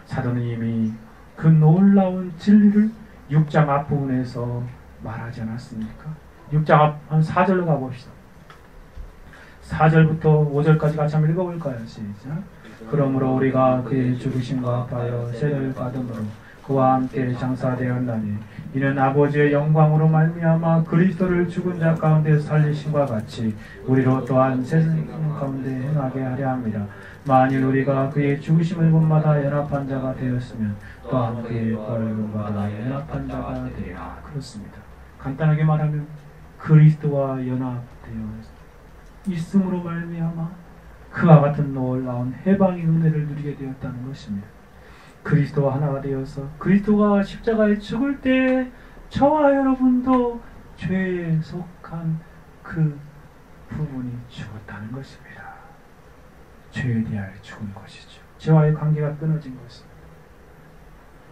사도는 이미 그 놀라운 진리를 6장 앞부분에서 말하지 않았습니까? 6장 앞 한 4절로 가봅시다. 4절부터 5절까지 같이 한번 읽어볼까요? 시작. 그러므로 우리가 그의 죽으심과 합하여 세를 받음으로 그와 함께 장사되었나니 이는 아버지의 영광으로 말미암아 그리스도를 죽은 자 가운데 살리심과 같이 우리로 또한 새 생명 가운데 행하게 하려 합니다. 만일 우리가 그의 죽으심을 본받아 연합한 자가 되었으면 또한 그의 부활을 본받아 연합한 자가 되리라. 그렇습니다. 간단하게 말하면 그리스도와 연합되어 있음으로 말미암아 그와 같은 놀라운 해방의 은혜를 누리게 되었다는 것입니다. 그리스도와 하나가 되어서 그리스도가 십자가에 죽을 때 저와 여러분도 죄에 속한 그 부분이 죽었다는 것입니다. 죄에 대하여 죽은 것이죠. 죄와의 관계가 끊어진 것입니다.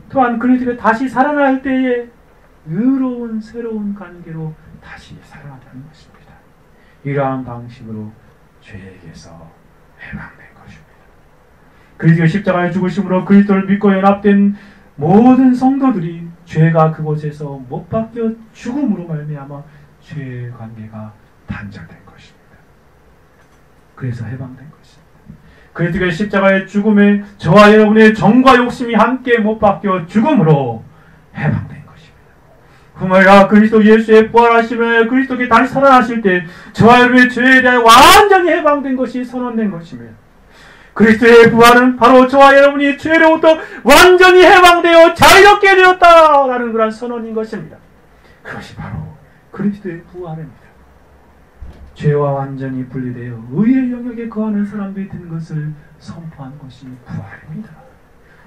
또한 그리스도가 다시 살아날 때에 의로운 새로운 관계로 다시 살아난다는 것입니다. 이러한 방식으로 죄에게서 해방된 것입니다. 그리스도의 십자가의 죽으심으로 그리스도를 믿고 연합된 모든 성도들이 죄가 그곳에서 못 박혀 죽음으로 말미암아 죄의 관계가 단절된 것입니다. 그래서 해방된 것입니다. 그리스도의 십자가의 죽음에 저와 여러분의 정과 욕심이 함께 못 박혀 죽음으로 해방된 것입니다. 그말이라 그리스도 예수의 부활하심에 그리스도께 다시 살아나실 때 저와 여러분의 죄에 대해 완전히 해방된 것이 선언된 것입니다. 그리스도의 부활은 바로 저와 여러분이 죄로부터 완전히 해방되어 자유롭게 되었다라는 그런 선언인 것입니다. 그것이 바로 그리스도의 부활입니다. 죄와 완전히 분리되어 의의 영역에 거하는 사람들이 된 것을 선포한 것이 부활입니다.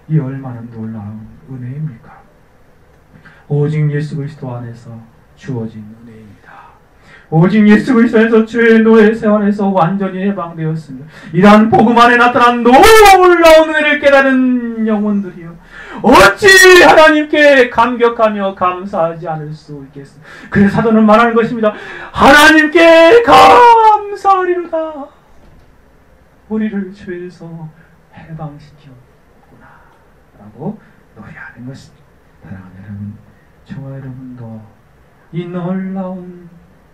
이 얼마나 놀라운 은혜입니까? 오직 예수 그리스도 안에서 주어진 은혜입니다. 오직 예수 그리스도에서 죄의 노예 생활에서 완전히 해방되었습니다. 이러한 복음 안에 나타난 놀라운 은혜를 깨달은 영혼들이요, 어찌 하나님께 감격하며 감사하지 않을 수 있겠습니까? 그래서 사도는 말하는 것입니다. 하나님께 감사하리로다. 우리를 죄에서 해방시켰구나 라고 노래하는 것입니다. 사랑하는 여러분, 저와 여러분도 이 놀라운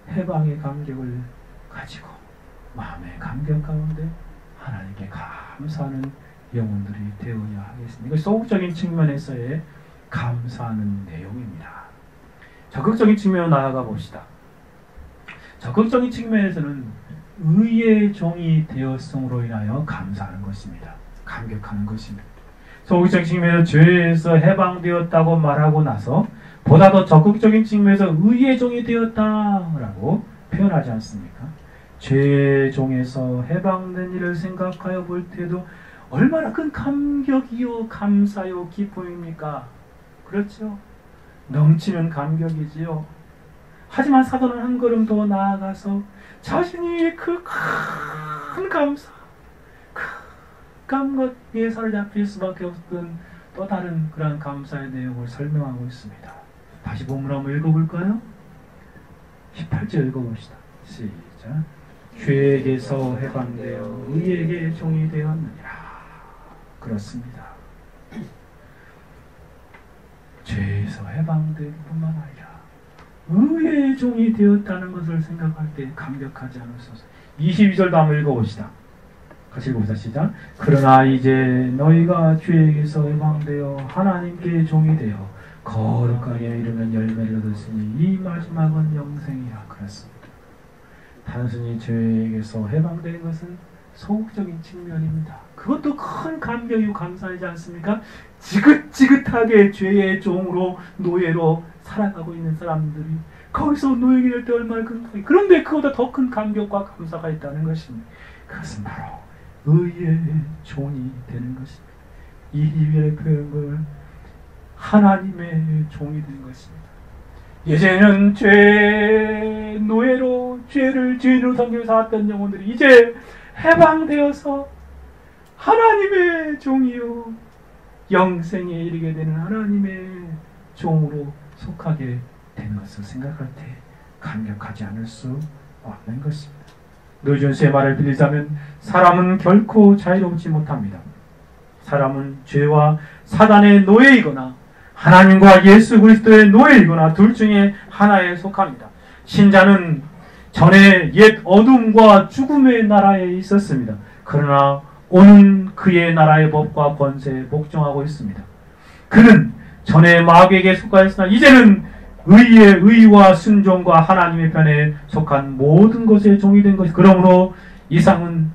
해방의 감격을 가지고 마음의 감격 가운데 하나님께 감사하는 영혼들이 되어야 하겠습니다. 이거 소극적인 측면에서의 감사하는 내용입니다. 적극적인 측면으로 나아가 봅시다. 적극적인 측면에서는 의의 종이 되었음으로 인하여 감사하는 것입니다. 감격하는 것입니다. 소극적인 측면에서 죄에서 해방되었다고 말하고 나서 보다 더 적극적인 측면에서 의의 종이 되었다라고 표현하지 않습니까? 죄의 종에서 해방된 일을 생각하여 볼 때도 얼마나 큰 감격이요 감사요 기쁨입니까? 그렇죠? 넘치는 감격이지요. 하지만 사도는 한 걸음 더 나아가서 자신이 그 큰 감사, 큰 감격에 사로잡힐 수밖에 없던 또 다른 그러한 감사의 내용을 설명하고 있습니다. 다시 본문 한번 읽어볼까요? 18절 읽어봅시다. 시작. 죄에게서 해방되어 의에게 종이 되었느니라. 그렇습니다. 죄에서 해방될 뿐만 아니라 의의 종이 되었다는 것을 생각할 때 감격하지 않으소서. 22절도 한번 읽어봅시다. 같이 읽어봅시다. 시작. 그러나 이제 너희가 죄에게서 해방되어 하나님께 종이 되어 거룩하게 이르는 열매를 얻으시니 이 마지막은 영생이라. 그렇습니다. 단순히 죄에게서 해방되는 것은 소극적인 측면입니다. 그것도 큰 감격이고 감사하지 않습니까? 지긋지긋하게 죄의 종으로 노예로 살아가고 있는 사람들이 거기서 노예가 될 때 얼마나 큰 감격. 그런데 그보다 더 큰 감격과 감사가 있다는 것입니다. 그것은 바로 의의 종이 되는 것입니다. 이 이별의 표현을 하나님의 종이 된 것입니다. 예전에는 죄 노예로 죄를 주인으로 섬기며 살았던 영혼들이 이제 해방되어서 하나님의 종이요 영생에 이르게 되는 하나님의 종으로 속하게 된 것을 생각할 때 감격하지 않을 수 없는 것입니다. 노이존스의 말을 빌리자면 사람은 결코 자유롭지 못합니다. 사람은 죄와 사단의 노예이거나 하나님과 예수 그리스도의 노예이거나 둘 중에 하나에 속합니다. 신자는 전에 옛 어둠과 죽음의 나라에 있었습니다. 그러나 오는 그의 나라의 법과 권세에 복종하고 있습니다. 그는 전에 마귀에게 속하였으나 이제는 의의 의와 순종과 하나님의 편에 속한 모든 것에 종이 된 것이. 그러므로 이상은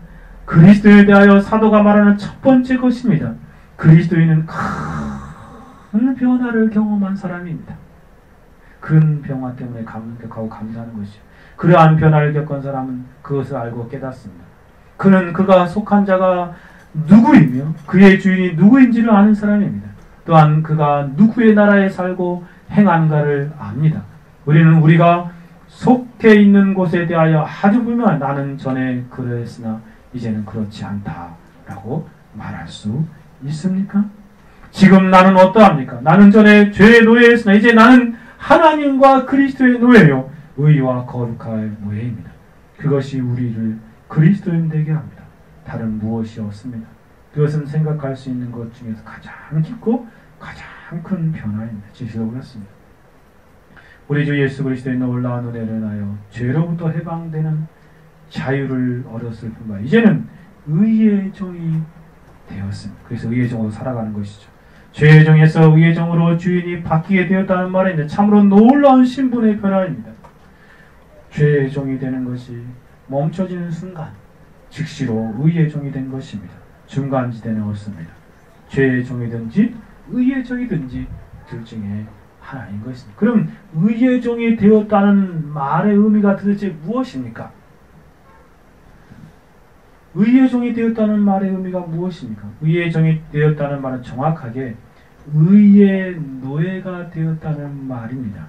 그리스도에 대하여 사도가 말하는 첫 번째 것입니다. 그리스도인은 큰 변화를 경험한 사람입니다. 큰 변화 때문에 감격하고 감사하는 것이죠. 그러한 변화를 겪은 사람은 그것을 알고 깨닫습니다. 그는 그가 속한 자가 누구이며 그의 주인이 누구인지를 아는 사람입니다. 또한 그가 누구의 나라에 살고 행한가를 압니다. 우리는 우리가 속해 있는 곳에 대하여 아주 분명한 나는 전에 그랬으나 이제는 그렇지 않다라고 말할 수 있습니까? 지금 나는 어떠합니까? 나는 전에 죄의 노예였으나 이제 나는 하나님과 그리스도의 노예요. 의와 거룩할 노예입니다. 그것이 우리를 그리스도인 되게 합니다. 다른 무엇이 없습니다. 그것은 생각할 수 있는 것 중에서 가장 깊고 가장 큰 변화입니다. 지시가 그렇습니다. 우리 주 예수 그리스도의 놀라운 은혜를 인하여 죄로부터 해방되는 자유를 얻었을 뿐만 아니라 이제는 의의 종이 되었습니다. 그래서 의의 종으로 살아가는 것이죠. 죄의 종에서 의의 종으로 주인이 바뀌게 되었다는 말인데 참으로 놀라운 신분의 변화입니다. 죄의 종이 되는 것이 멈춰지는 순간 즉시로 의의 종이 된 것입니다. 중간지대는 없습니다. 죄의 종이든지 의의 종이든지 둘 중에 하나인 것입니다. 그럼 의의 종이 되었다는 말의 의미가 도대체 무엇입니까? 의의 종이 되었다는 말의 의미가 무엇입니까? 의의 종이 되었다는 말은 정확하게 의의 노예가 되었다는 말입니다.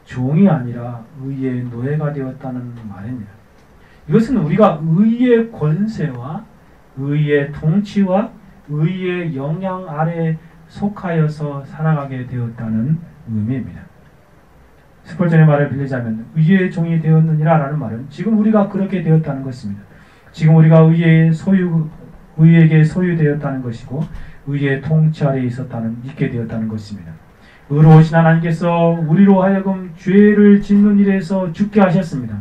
종이 아니라 의의 노예가 되었다는 말입니다. 이것은 우리가 의의 권세와 의의 통치와 의의 영향 아래 속하여서 살아가게 되었다는 의미입니다. 스펄전의 말을 빌리자면 의의 종이 되었느니라 라는 말은 지금 우리가 그렇게 되었다는 것입니다. 지금 우리가 의에게 소유되었다는 것이고 의의 통치 아래 있게 되었다는 것입니다. 의로우신 하나님께서 우리로 하여금 죄를 짓는 일에서 죽게 하셨습니다.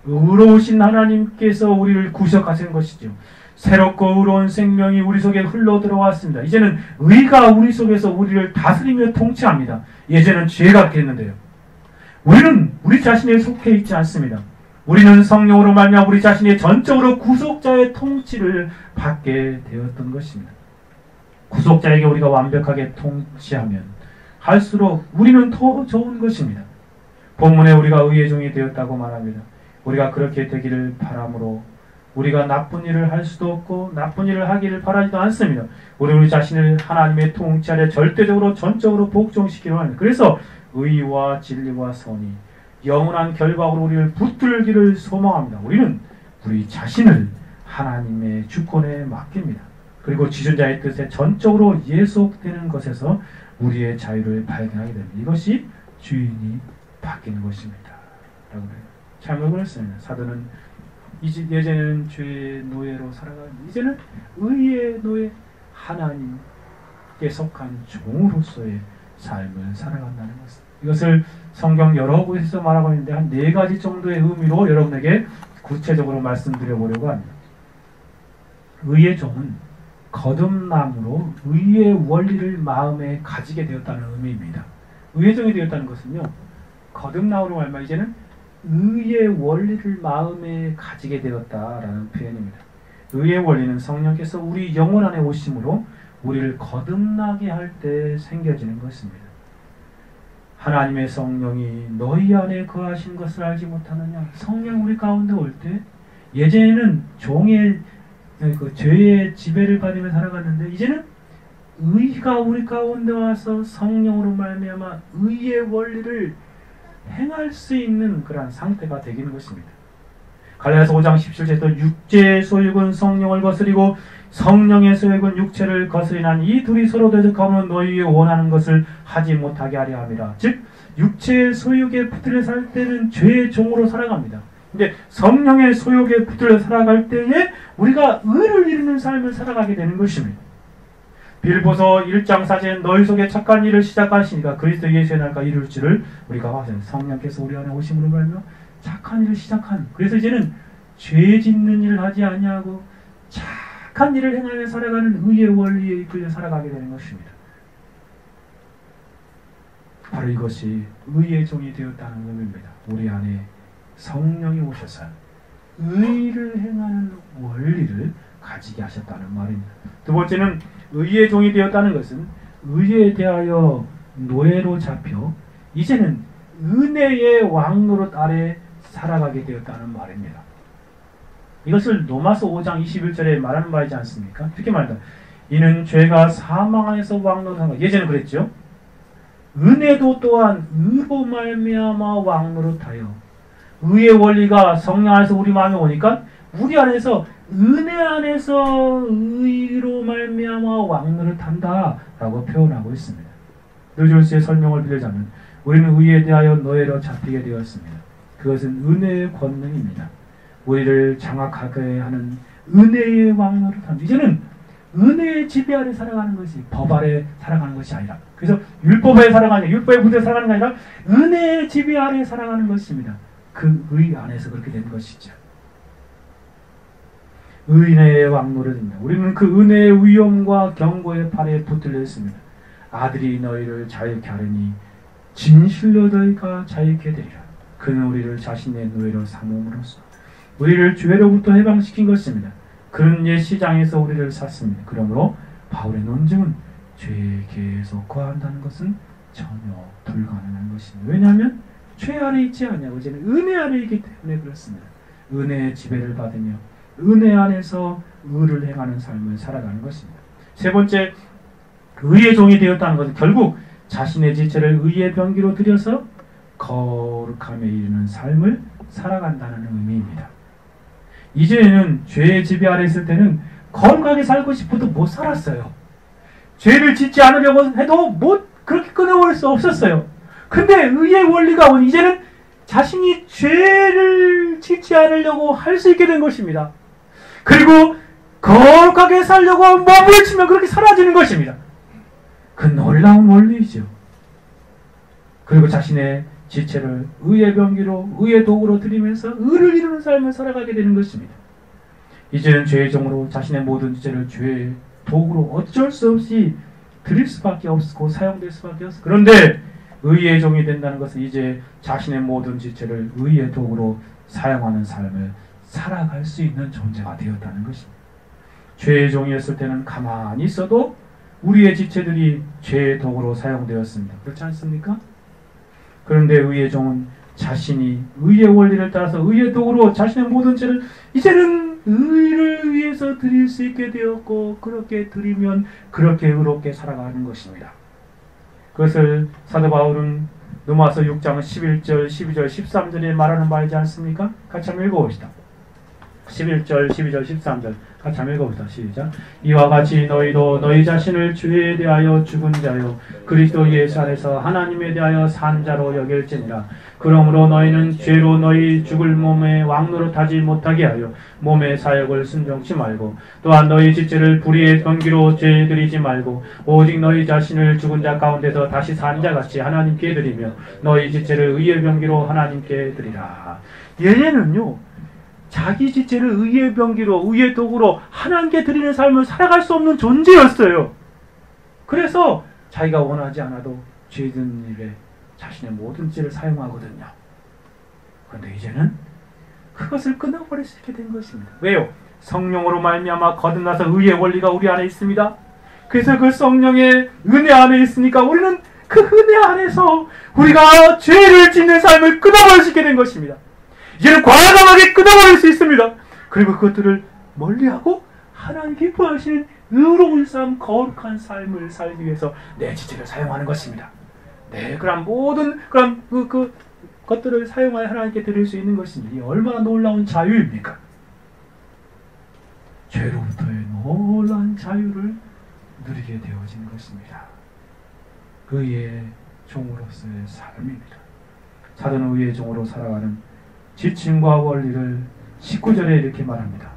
의로우신 하나님께서 우리를 구속하신 것이죠. 새롭고 의로운 생명이 우리 속에 흘러 들어왔습니다. 이제는 의가 우리 속에서 우리를 다스리며 통치합니다. 예전에는 죄가 그랬는데요. 우리는 우리 자신에 속해 있지 않습니다. 우리는 성령으로 말미암아 우리 자신이 전적으로 구속자의 통치를 받게 되었던 것입니다. 구속자에게 우리가 완벽하게 통치하면 할수록 우리는 더 좋은 것입니다. 본문에 우리가 의의 종이 되었다고 말합니다. 우리가 그렇게 되기를 바라므로 우리가 나쁜 일을 할 수도 없고 나쁜 일을 하기를 바라지도 않습니다. 우리 자신을 하나님의 통치 아래 절대적으로 전적으로 복종시키려 합니다. 그래서 의와 진리와 선이 영원한 결박으로 우리를 붙들기를 소망합니다. 우리는 우리 자신을 하나님의 주권에 맡깁니다. 그리고 지존자의 뜻에 전적으로 예속되는 것에서 우리의 자유를 발견하게 됩니다. 이것이 주인이 바뀌는 것입니다. 라고 잘못 그랬습니다. 사도는 예전에는 죄의 노예로 살아가는데 이제는 의의 노예, 하나님께 속한 종으로서의 삶을 살아간다는 것입니다. 이것을 성경 여러 곳에서 말하고 있는데 한 4가지 정도의 의미로 여러분에게 구체적으로 말씀드려보려고 합니다. 의의 종은 거듭남으로 의의 원리를 마음에 가지게 되었다는 의미입니다. 의의 종이 되었다는 것은요, 거듭남으로 말미암아 이제는 의의 원리를 마음에 가지게 되었다라는 표현입니다. 의의 원리는 성령께서 우리 영혼 안에 오심으로 우리를 거듭나게 할 때 생겨지는 것입니다. 하나님의 성령이 너희 안에 거하신 것을 알지 못하느냐? 성령 우리 가운데 올 때 예전에는 종의 죄의 지배를 받으며 살아갔는데 이제는 의가 우리 가운데 와서 성령으로 말미암아 의의 원리를 행할 수 있는 그러한 상태가 되기는 것입니다. 갈라디아서 5장 17절에도 육체의 소욕은 성령을 거스리고 성령의 소욕은 육체를 거스리나니 이 둘이 서로 대적하면 너희의 원하는 것을 하지 못하게 하려 함이라. 즉 육체의 소욕에 붙들려 살 때는 죄의 종으로 살아갑니다. 근데 성령의 소욕에 붙들려 살아갈 때에 우리가 의를 이루는 삶을 살아가게 되는 것입니다. 빌보서 1장 4절에 너희 속에 착한 일을 시작하시니까 그리스도 예수의 날까 이룰 줄을 우리가 확신합니다. 성령께서 우리 안에 오심으로 말며 착한 일을 시작한, 그래서 이제는 죄 짓는 일을 하지 아니하고 착한 일을 행하며 살아가는 의의 원리에 이끌려 살아가게 되는 것입니다. 바로 이것이 의의 종이 되었다는 의미입니다. 우리 안에 성령이 오셔서 의를 행하는 원리를 가지게 하셨다는 말입니다. 두 번째는 의의 종이 되었다는 것은 의에 대하여 노예로 잡혀 이제는 은혜의 왕노릇 아래 살아가게 되었다는 말입니다. 이것을 로마서 5장 21절에 말하는 바이지 않습니까? 이렇게 말합니다. 이는 죄가 사망 안에서 왕노릇한 것. 예전에 그랬죠. 은혜도 또한 의로 말미암아 왕노릇하여 의의 원리가 성령 안에서 우리 마음에 오니까 우리 안에서 은혜 안에서 의로 말미암아 왕노릇한다라고 표현하고 있습니다. 르졸스의 설명을 빌려자면 우리는 의에 대하여 노예로 잡히게 되었습니다. 그것은 은혜의 권능입니다. 우리를 장악하게 하는 은혜의 왕노릇합니다. 이제는 은혜의 지배 아래 살아가는 것이 법 아래 살아가는 것이 아니라, 그래서 율법 아래 살아가는, 율법의 부대에 살아가는 게 아니라 은혜의 지배 아래 살아가는 것입니다. 그 의 안에서 그렇게 된 것이죠. 은혜의 왕노릇입니다. 우리는 그 은혜의 위엄과 경고의 팔에 붙들려 있습니다. 아들이 너희를 자유케 하려니 진실로 너희가 자유케 되리라. 그는 우리를 자신의 노예로 삼음으로써 우리를 죄로부터 해방시킨 것입니다. 그는 옛 시장에서 우리를 샀습니다. 그러므로 바울의 논증은 죄에 계속 거한다는 것은 전혀 불가능한 것입니다. 왜냐하면 죄 아래 있지 않냐고, 이제는 은혜 아래 있기 때문에 그렇습니다. 은혜의 지배를 받으며 은혜 안에서 의를 행하는 삶을 살아가는 것입니다. 세 번째, 의의 종이 되었다는 것은 결국 자신의 지체를 의의 병기로 들여서 거룩함에 이르는 삶을 살아간다는 의미입니다. 이제는 죄의 지배 아래 있을 때는 거룩하게 살고 싶어도 못 살았어요. 죄를 짓지 않으려고 해도 그렇게 끊어올 수 없었어요. 근데 의의 원리가 오니 이제는 자신이 죄를 짓지 않으려고 할 수 있게 된 것입니다. 그리고 거룩하게 살려고 몸을 치면 그렇게 사라지는 것입니다. 그 놀라운 원리이죠. 그리고 자신의 지체를 의의 병기로 의의 도구로 드리면서 의를 이루는 삶을 살아가게 되는 것입니다. 이제는 죄의 종으로 자신의 모든 지체를 죄의 도구로 어쩔 수 없이 드릴 수밖에 없고 사용될 수밖에 없어. 그런데 의의 종이 된다는 것은 이제 자신의 모든 지체를 의의 도구로 사용하는 삶을 살아갈 수 있는 존재가 되었다는 것입니다. 죄의 종이었을 때는 가만히 있어도 우리의 지체들이 죄의 도구로 사용되었습니다. 그렇지 않습니까? 그런데 의의 종은 자신이 의의 원리를 따라서 의의 도구로 자신의 모든 죄를 이제는 의를 위해서 드릴 수 있게 되었고, 그렇게 드리면 그렇게 의롭게 살아가는 것입니다. 그것을 사도 바울은 로마서 6장 11절, 12절, 13절에 말하는 바이지 않습니까? 같이 한번 읽어봅시다. 11절, 12절, 13절 같이 한번 읽어봅시다. 시작. 이와 같이 너희도 너희 자신을 주에 대하여 죽은 자요 그리스도 예수 안에서 하나님에 대하여 산 자로 여길지니라. 그러므로 너희는 죄로 너희 죽을 몸에 왕노릇하지 못하게 하여 몸의 사역을 순종치 말고, 또한 너희 지체를 불의의 병기로 죄드리지 말고, 오직 너희 자신을 죽은 자 가운데서 다시 산 자같이 하나님께 드리며 너희 지체를 의의 병기로 하나님께 드리라. 얘네는요, 자기 지체를 의의 병기로 의의 도구로 하나님께 드리는 삶을 살아갈 수 없는 존재였어요. 그래서 자기가 원하지 않아도 죄든 일에 자신의 모든 죄를 사용하거든요. 그런데 이제는 그것을 끊어버릴 수 있게 된 것입니다. 왜요? 성령으로 말미암아 거듭나서 의의 원리가 우리 안에 있습니다. 그래서 그 성령의 은혜 안에 있으니까 우리는 그 은혜 안에서 우리가 죄를 짓는 삶을 끊어버릴 수 있게 된 것입니다. 이제는 과감하게 끊어버릴 수 있습니다. 그리고 그것들을 멀리하고 하나님 기뻐하시는 의로운 삶, 거룩한 삶을 살기 위해서 내 지체를 사용하는 것입니다. 네, 그럼 모든 그 것들을 사용하여 하나님께 드릴 수 있는 것입니다. 이 얼마나 놀라운 자유입니까? 죄로부터의 놀라운 자유를 누리게 되어진 것입니다. 의의 종으로서의 삶입니다. 사도는 의의 종으로 살아가는 지침과 원리를 19절에 이렇게 말합니다.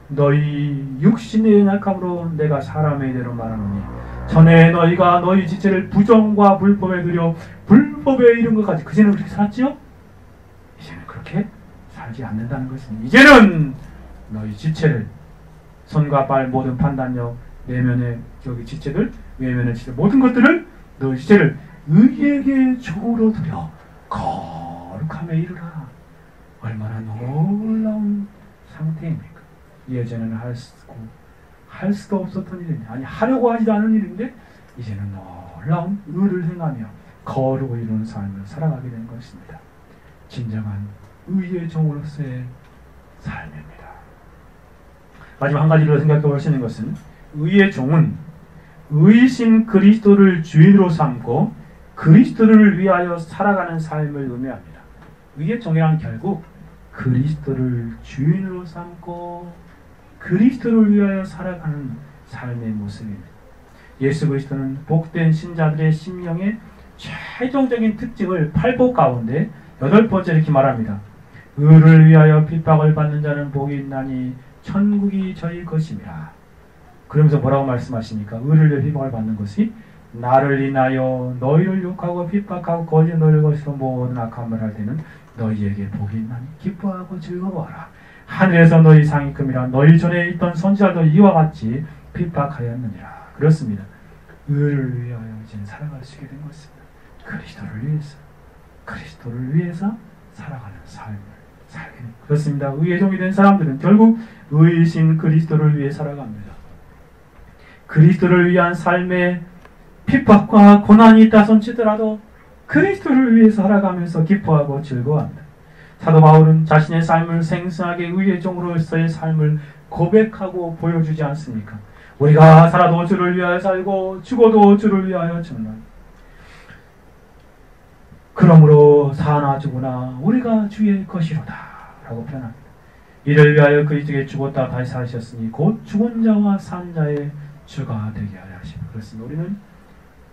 너희 육신의 연약함으로 내가 사람의 대로 말하노니 전에 너희가 너희 지체를 부정과 불법에 들여 불법에 이른 것까지 그전에는 그렇게 살았지요? 이제는 그렇게 살지 않는다는 것입니다. 이제는 너희 지체를 손과 발 모든 판단력 내면의 여기 지체들 외면의 지체 모든 것들을 너희 지체를 의에게 종으로 드려 거룩함에 이르라. 얼마나 놀라운 상태입니까? 예전에는 할 수도 없었던 일인데, 아니 하려고 하지도 않은 일인데 이제는 놀라운 의를 행하며 거룩을 이루는 삶을 살아가게 된 것입니다. 진정한 의의 종으로서의 삶입니다. 마지막 한 가지로 생각해 볼 수 있는 것은 의의 종은 의신 그리스도를 주인으로 삼고 그리스도를 위하여 살아가는 삶을 의미합니다. 의의 종이란 결국 그리스도를 주인으로 삼고 그리스도를 위하여 살아가는 삶의 모습입니다. 예수 그리스도는 복된 신자들의 심령의 최종적인 특징을 8복 가운데 8번째 이렇게 말합니다. 의를 위하여 핍박을 받는 자는 복이 있나니 천국이 저희 것입니다. 그러면서 뭐라고 말씀하십니까? 의를 위해 핍박을 받는 것이 나를 인하여 너희를 욕하고 핍박하고 거짓 너희를 것으로 모든 악한 말을 할 때는 너희에게 복이 있나니 기뻐하고 즐거워하라. 하늘에서 너희 상이 큼이라. 너희 전에 있던 선지자도 이와 같이 핍박하였느니라. 그렇습니다. 의를 위하여 이제 살아갈 수 있게 된 것입니다. 그리스도를 위해서 살아가는 삶을 살게 됩니다. 그렇습니다. 의의 종이 된 사람들은 결국 의이신 그리스도를 위해 살아갑니다. 그리스도를 위한 삶의 핍박과 고난이 있다 손치더라도 그리스도를 위해서 살아가면서 기뻐하고 즐거워합니다. 사도 바울은 자신의 삶을 생생하게 의의 종으로서의 삶을 고백하고 보여주지 않습니까? 우리가 살아도 주를 위하여 살고 죽어도 주를 위하여 죽는, 그러므로 사나 죽으나 우리가 주의 것이로다 라고 표현합니다. 이를 위하여 그리스도께 죽었다 다시 사셨으니 곧 죽은 자와 산 자의 주가 되게 하려 하시고. 그렇습니다. 우리는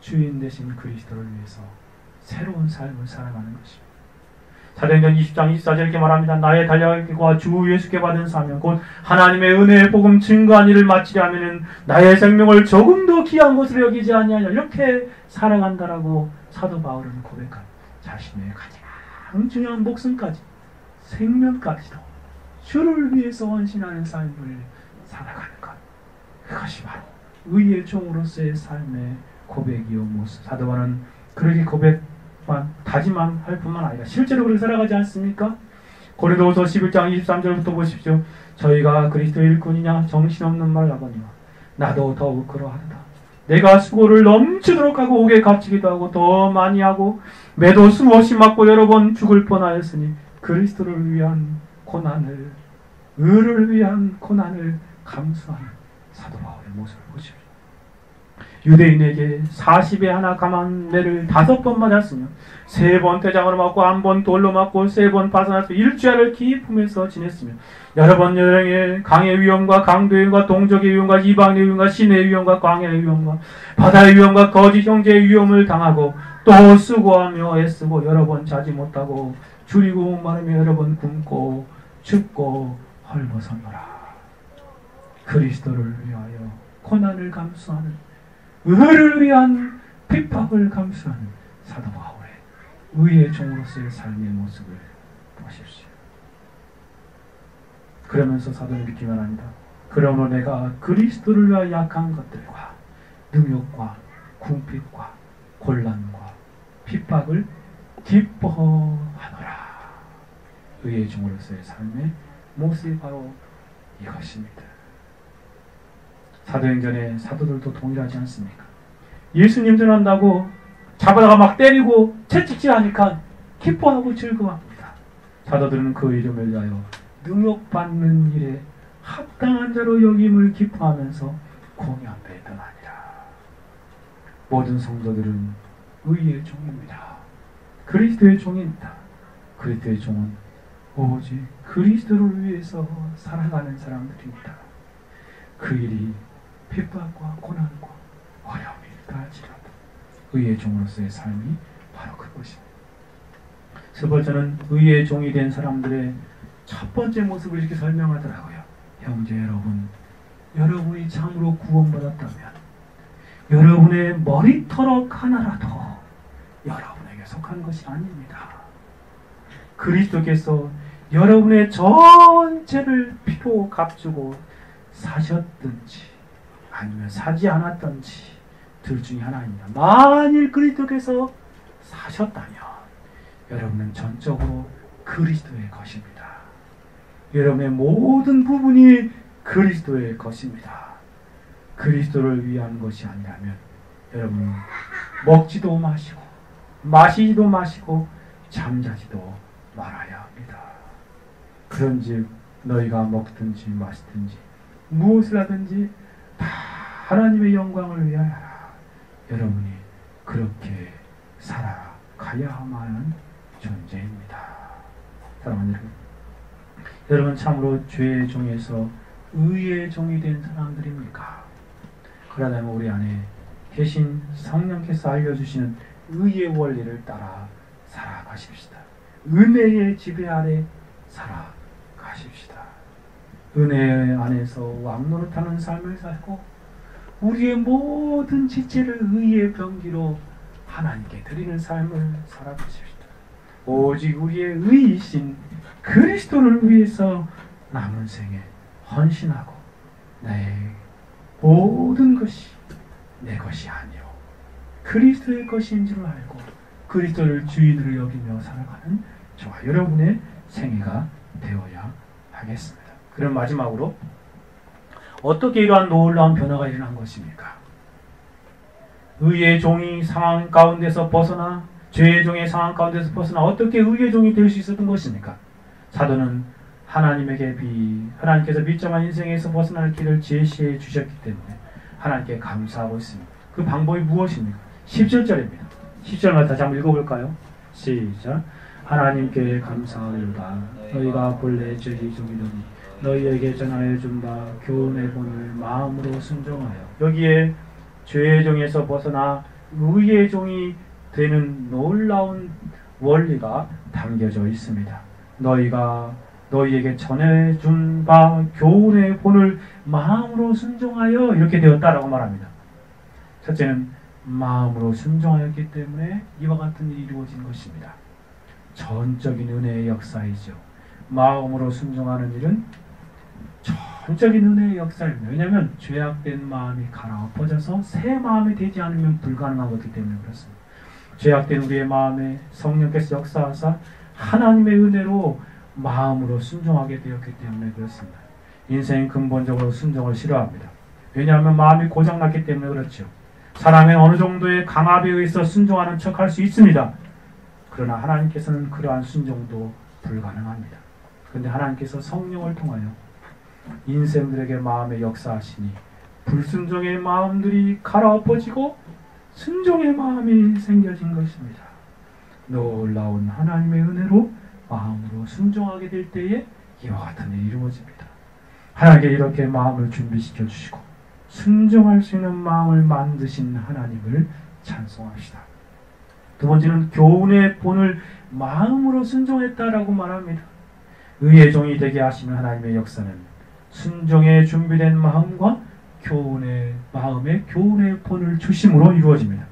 주인 되신 그리스도를 위해서 새로운 삶을 살아가는 것입니다. 사도행전 20장 24절 이렇게 말합니다. 나의 달려가기와 주 예수께 받은 사명 곧 하나님의 은혜의 복음 증거한 일을 마치려 하면은 나의 생명을 조금 더 귀한 것으로 여기지 아니하냐. 이렇게 살아간다라고 사도 바울은 고백합니다. 자신의 가장 중요한 목숨까지, 생명까지도 주를 위해서 헌신하는 삶을 살아가는 것, 그것이 바로 의의 종으로서의 삶의 고백이요 모습. 사도 바울은 그렇게 고백만 다짐만 할 뿐만 아니라 실제로 그렇게 살아가지 않습니까? 고린도후서 11장 23절부터 보십시오. 저희가 그리스도의 일꾼이냐 정신없는 말 하거니와 나도 더욱 그러하도다. 내가 수고를 넘치도록 하고 옥에 갇히기도 하고 더 많이 하고 매도 수없이 맞고 여러 번 죽을 뻔하였으니 그리스도를 위한 고난을, 의를 위한 고난을 감수하는 사도 바울의 모습을 보십시오. 유대인에게 40에 하나 감한 매를 5번 맞았으며 3번 대장으로 맞고 1번 돌로 맞고 3번 파산해서 일주일을 기품에서 지냈으며 여러 번 여행에 강의 위험과 강도의 위험과 동족의 위험과 이방의 위험과 신의 위험과 광야의 위험과 바다의 위험과 거짓 형제의 위험을 당하고 또 수고하며 애쓰고 여러 번 자지 못하고 줄이고 마르며 여러 번 굶고 춥고 헐벗었노라. 그리스도를 위하여 고난을 감수하는, 의를 위한 핍박을 감수하는 사도 바울의 의의 종으로서의 삶의 모습을 보십시오. 그러면서 사도는 이렇게 말합니다. 그러므로 내가 그리스도를 위하여 약한 것들과 능욕과 궁핍과 곤란과 핍박을 기뻐하노라. 의의 종으로서의 삶의 모습이 바로 이것입니다. 사도행전의 사도들도 동일하지 않습니까? 예수님 전한다고 잡아다가 막 때리고 채찍질하니까 기뻐하고 즐거워합니다. 사도들은 그 이름을 위하여 능욕받는 일에 합당한 자로 여김을 기뻐하면서 공연배 떠나니라. 모든 성도들은 의의 종입니다. 그리스도의 종입니다. 그리스도의 종은 오직 그리스도를 위해서 살아가는 사람들입니다. 그 일이 핍박과 고난과 어려움이 있다할지라도 의의 종으로서의 삶이 바로 그것입니다. 세 번째는 의의 종이 된 사람들의 첫 번째 모습을 이렇게 설명하더라고요. 형제 여러분, 여러분이 참으로 구원받았다면 여러분의 머리털럭 하나라도 여러분에게 속한 것이 아닙니다. 그리스도께서 여러분의 전체를 피로 값주고 사셨든지 아니면 사지 않았든지 둘 중에 하나입니다. 만일 그리스도께서 사셨다면 여러분은 전적으로 그리스도의 것입니다. 여러분의 모든 부분이 그리스도의 것입니다. 그리스도를 위한 것이 아니라면 여러분은 먹지도 마시고 마시지도 마시고 잠자지도 말아야 합니다. 그런즉 너희가 먹든지 마시든지 무엇을 하든지 다 하나님의 영광을 위하여 하라. 여러분이 그렇게 살아가야만 하는 존재입니다. 사랑하는 여러분, 참으로 죄의 종에서 의의 종이 된 사람들입니까? 그러다면 우리 안에 계신 성령께서 알려주시는 의의 원리를 따라 살아가십시다. 은혜의 지배 아래 살아가십시다. 은혜 안에서 왕노릇하는 삶을 살고 우리의 모든 지체를 의의 병기로 하나님께 드리는 삶을 살아가십시다. 오직 우리의 의이신 그리스도를 위해서 남은 생에 헌신하고 내 모든 것이 내 것이 아니요 그리스도의 것인 줄 알고 그리스도를 주인으로 여기며 살아가는 저와 여러분의 생애가 되어야 하겠습니다. 그럼 마지막으로 어떻게 이러한 놀라운 변화가 일어난 것입니까? 의의 종이 상황 가운데서 벗어나 죄의 종의 상황 가운데서 벗어나 어떻게 의의 종이 될 수 있었던 것입니까? 사도는 하나님께서 비참한 인생에서 벗어날 길을 제시해 주셨기 때문에 하나님께 감사하고 있습니다. 그 방법이 무엇입니까? 17절입니다. 10절만 다시 한번 읽어볼까요? 시작. 하나님께 감사하리로다. 너희가 본래 죄의 종이더니 너희에게 전하여 준 바 교훈의 본을 마음으로 순종하여. 여기에 죄의 종에서 벗어나 의의 종이 되는 놀라운 원리가 담겨져 있습니다. 너희가 너희에게 전해준 바 교훈의 본을 마음으로 순종하여 이렇게 되었다라고 말합니다. 첫째는 마음으로 순종하였기 때문에 이와 같은 일이 이루어진 것입니다. 전적인 은혜의 역사이죠. 마음으로 순종하는 일은 전적인 은혜의 역사입니다. 왜냐하면 죄악된 마음이 갈아엎어져서 새 마음이 되지 않으면 불가능한 것이기 때문에 그렇습니다. 죄악된 우리의 마음에 성령께서 역사하사 하나님의 은혜로 마음으로 순종하게 되었기 때문에 그렇습니다. 인생은 근본적으로 순종을 싫어합니다. 왜냐하면 마음이 고장났기 때문에 그렇죠. 사람은 어느 정도의 강압에 의해서 순종하는 척 할 수 있습니다. 그러나 하나님께서는 그러한 순종도 불가능합니다. 그런데 하나님께서 성령을 통하여 인생들에게 마음의 역사하시니 불순종의 마음들이 갈아엎어지고 순종의 마음이 생겨진 것입니다. 놀라운 하나님의 은혜로 마음으로 순종하게 될 때에 이와 같은 일이 이루어집니다. 하나님께 이렇게 마음을 준비시켜 주시고 순종할 수 있는 마음을 만드신 하나님을 찬송합시다. 두 번째는 교훈의 본을 마음으로 순종했다라고 말합니다. 의의 종이 되게 하시는 하나님의 역사는 순종에 준비된 마음과 교훈의 마음에 교훈의 본을 주심으로 이루어집니다.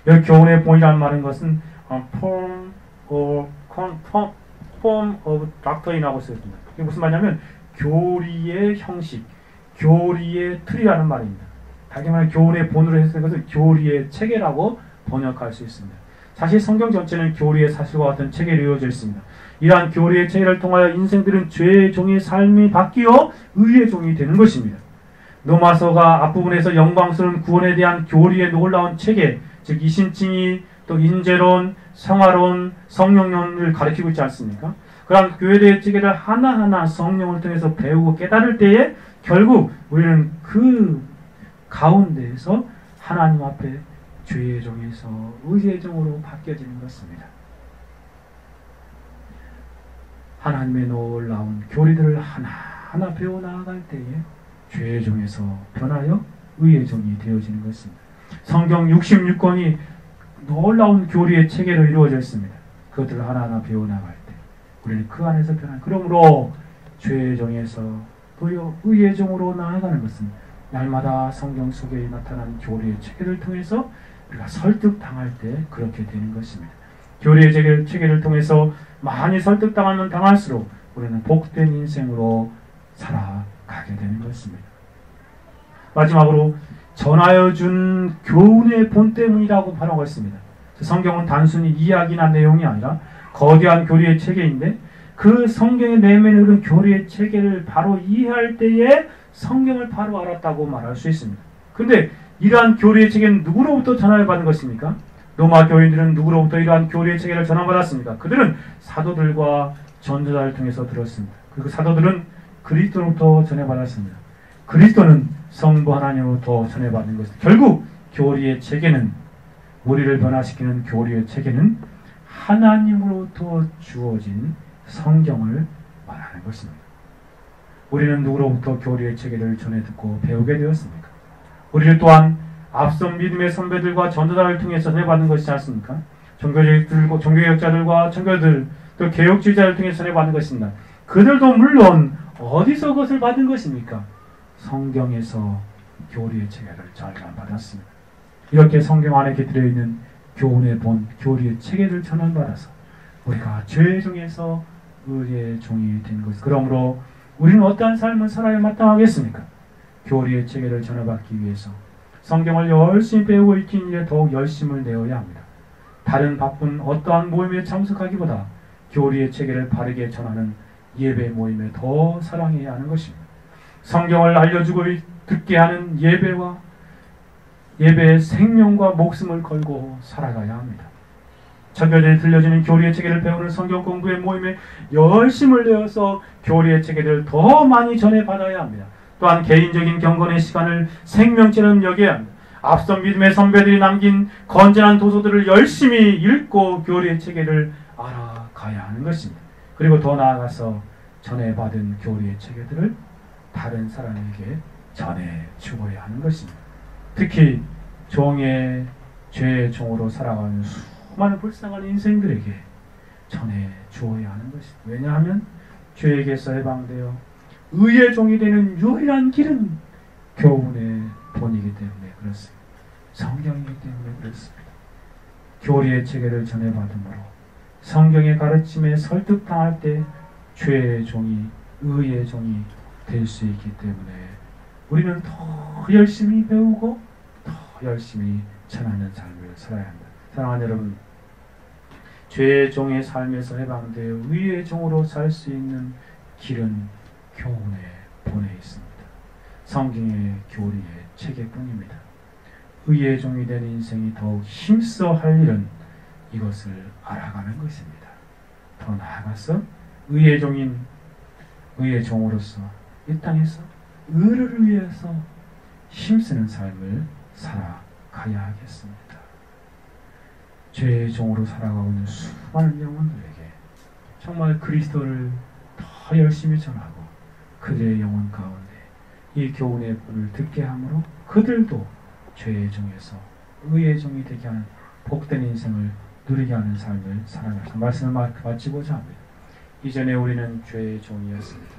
여기 교훈의 본이라는 말은 것은 form of doctrine이라고 쓰였습니다. 이게 무슨 말이냐면 교리의 형식, 교리의 틀이라는 말입니다. 다시 말해 교훈의 본으로 했을 것을 교리의 체계라고 번역할 수 있습니다. 사실 성경 전체는 교리의 사실과 같은 체계로 이루어져 있습니다. 이러한 교리의 체계를 통하여 인생들은 죄의 종의 삶이 바뀌어 의의 종이 되는 것입니다. 로마서가 앞부분에서 영광스러운 구원에 대한 교리의 놀라운 체계, 즉 이신칭의, 또 인재론, 성화론, 성령론을 가리키고 있지 않습니까? 그런 교회의 체계를 하나하나 성령을 통해서 배우고 깨달을 때에 결국 우리는 그 가운데에서 하나님 앞에 죄의 종에서 의의 종으로 바뀌어지는 것입니다. 하나님의 놀라운 교리들을 하나하나 배워나갈 때에 죄의 종에서 변하여 의의 종이 되어지는 것입니다. 성경 66권이 놀라운 교리의 체계로 이루어져 있습니다. 그것들을 하나하나 배워나갈 때 우리는 그 안에서 변한, 그러므로 죄의 종에서 의의 종으로 나아가는 것은 날마다 성경 속에 나타나는 교리의 체계를 통해서 우리가 설득당할 때 그렇게 되는 것입니다. 교리의 체계를 통해서 많이 설득당하면 당할수록 우리는 복된 인생으로 살아가게 되는 것입니다. 마지막으로 전하여 준 교훈의 본 때문이라고 말하고 있습니다. 성경은 단순히 이야기나 내용이 아니라 거대한 교리의 체계인데 그 성경에 내면에 흐른 교리의 체계를 바로 이해할 때에 성경을 바로 알았다고 말할 수 있습니다. 그런데 이러한 교리의 체계는 누구로부터 전하여 받은 것입니까? 로마 교인들은 누구로부터 이러한 교리의 체계를 전하받았습니까? 그들은 사도들과 전도자를 통해서 들었습니다. 그리고 사도들은 그리스도로부터 전해받았습니다. 그리스도는 성부 하나님으로부터 전해받는 것입니다. 결국 교리의 체계는, 우리를 변화시키는 교리의 체계는 하나님으로부터 주어진 성경을 말하는 것입니다. 우리는 누구로부터 교리의 체계를 전해 듣고 배우게 되었습니까? 우리를 또한 앞선 믿음의 선배들과 전도자를 통해서 전해받는 것이지 않습니까? 종교개혁자들과 청교들, 또 개혁주의자를 통해서 전해받는 것입니다. 그들도 물론 어디서 그것을 받은 것입니까? 성경에서 교리의 체계를 전달받았습니다. 이렇게 성경 안에 들어있는 교훈의 본, 교리의 체계를 전달받아서 우리가 죄의 종에서 의의 종이 된 것. 그러므로 우리는 어떠한 삶을 살아야 마땅하겠습니까? 교리의 체계를 전해받기 위해서 성경을 열심히 배우고 익히는 일에 더욱 열심을 내어야 합니다. 다른 바쁜 어떠한 모임에 참석하기보다 교리의 체계를 바르게 전하는 예배 모임에 더 사랑해야 하는 것입니다. 성경을 알려주고 듣게 하는 예배와 예배의 생명과 목숨을 걸고 살아가야 합니다. 청교도에 들려지는 교리의 체계를 배우는 성경 공부의 모임에 열심을 내어서 교리의 체계를 더 많이 전해받아야 합니다. 또한 개인적인 경건의 시간을 생명처럼 여겨야 합니다. 앞선 믿음의 선배들이 남긴 건전한 도서들을 열심히 읽고 교리의 체계를 알아가야 하는 것입니다. 그리고 더 나아가서 전해받은 교리의 체계들을 다른 사람에게 전해 주어야 하는 것입니다. 특히 종의 죄의 종으로 살아가는 수많은 불쌍한 인생들에게 전해 주어야 하는 것입니다. 왜냐하면 죄에게서 해방되어 의의 종이 되는 유일한 길은 교훈의 본이기 때문에 그렇습니다. 성경이기 때문에 그렇습니다. 교리의 체계를 전해받음으로 성경의 가르침에 설득당할 때 죄의 종이 의의 종이 될 수 있기 때문에 우리는 더 열심히 배우고 더 열심히 전하는 삶을 살아야 한다. 사랑하는 여러분, 죄의 종의 삶에서 해방되어 의의 종으로 살 수 있는 길은 교훈에 본에 있습니다. 성경의 교리의 체계뿐입니다. 의의 종이 된 인생이 더욱 힘써 할 일은 이것을 알아가는 것입니다. 더 나아가서 의의 종으로서 이 땅에서 의를 위해서 힘쓰는 삶을 살아가야 하겠습니다. 죄의 종으로 살아가고 있는 수많은 영혼들에게 정말 그리스도를 더 열심히 전하고 그들의 영혼 가운데 이 교훈의 본을 듣게 함으로 그들도 죄의 종에서 의의 종이 되게 하는 복된 인생을 누리게 하는 삶을 살아가서 말씀을 마치고자 합니다. 이전에 우리는 죄의 종이었습니다.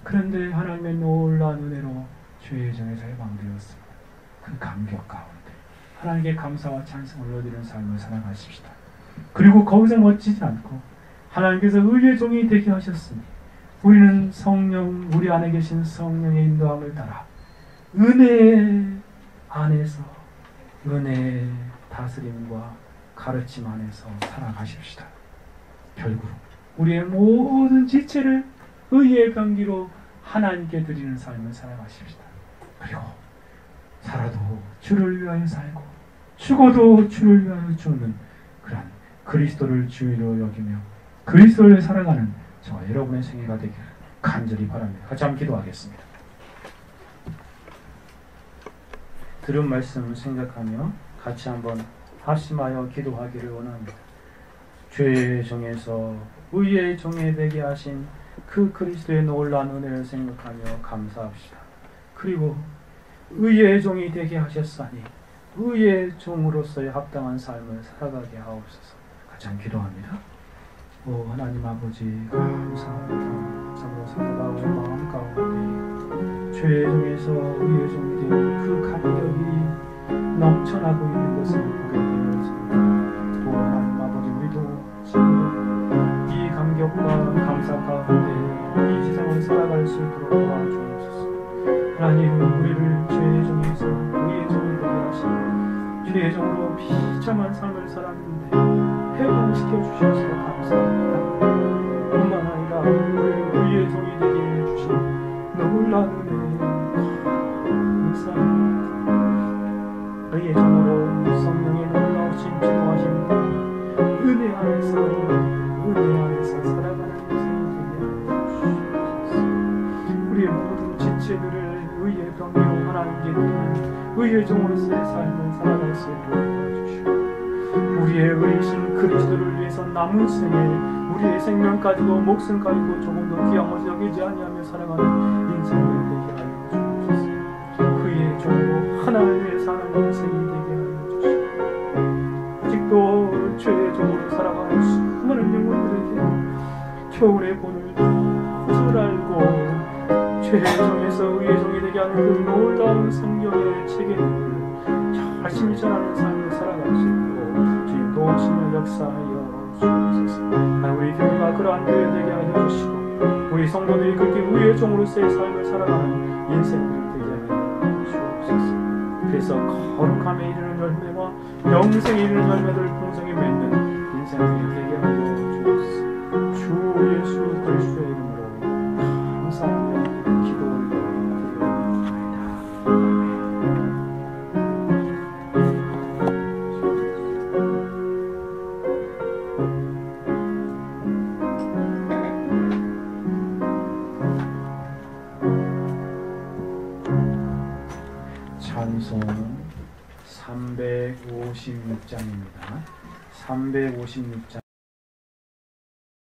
그런데 하나님의 놀라운 은혜로 죄의 종에서 해방되었습니다. 그 감격 가운데 하나님께 감사와 찬송을 얻는 삶을 살아가십시다. 그리고 거기서 멈추지 않고 하나님께서 의의 종이 되게 하셨으니 우리는 성령, 우리 안에 계신 성령의 인도함을 따라 은혜 안에서 은혜의 다스림과 가르침 안에서 살아가십시다. 결국 우리의 모든 지체를 의의 병기로 하나님께 드리는 삶을 살아가십시다. 그리고 살아도 주를 위하여 살고 죽어도 주를 위하여 죽는 그러한 그리스도를 주의로 여기며 그리스도를 살아가는 저와 여러분의 생애가 되기를 간절히 바랍니다. 같이 한번 기도하겠습니다. 들은 말씀을 생각하며 같이 한번 합심하여 기도하기를 원합니다. 죄의 종에서 의의 종이 되게 하신 그 그리스도의 놀라운 은혜를 생각하며 감사합시다. 그리고 의의 종이 되게 하셨사니 의의 종으로서의 합당한 삶을 살아가게 하옵소서. 같이 한번 기도합니다. 오 하나님 아버지 감사합니다. 참으로 생각하고 마음 가운데 죄의 종에서 의의 종이 된 그 감격이 넘쳐나고 있는 것을 보게 되었습니다. 또 하나님 아버지 우리도 지금 이 감격과 감사 가운데 이 세상을 살아갈 수 있도록 도와주옵소서. 하나님 우리를 죄의 종에서 의의 종이 되게 하시고 죄의 종으로 비참한 삶을 살았는데 회복시켜 주셔서 감사합니다. 뿐만 아니라 우리를 의의 종이 되게 해주신 놀라운 은혜 감사합니다. 의의 종으로 성령의 놀라우신 주도하심과 은혜 안에서 살아가는 인생이 되게 하옵소서. 우리의 모든 지체들을 의의 병기로 하나님께 드리는 의의 종으로서의 삶을 살아갈 수 있도록 도와주시고 우리의 의이신 그리스도를 위해서 남은 생에 우리의 생명 가지고 목숨 가지고 조금도 귀함을 여기지 아니하며 살아가는 인생을 되게 하여 주옵소서. 그의 종으로 하나님을 위해 사는 인생이 되게 하여 주시고 아직도 죄의 종으로 살아가는 수많은 영혼들에게 겨울의 본을 잘 알고 죄의 종에서 의의 종이 되게 하는 그 놀라운 성경의 체계를 열심히 전하는 삶을 살아갈 수 있고 주님 도우시며 역사하여 주옵소서. 우리 교회가 그러한 교회 되게 하여 주시고 우리 성도들이 그렇게 의의 종으로서의 삶을 살아가는 인생들을 되게 하여 주옵소서. 그래서 거룩함에 이르는 열매와 영생에 이르는 열매를 풍성히 맺는 인생들이 되게 하여 주옵소서. 주 예수 그리스도의 이름으로 감사하며 기도를 드리옵나이다. 찬송 356장입니다. 356장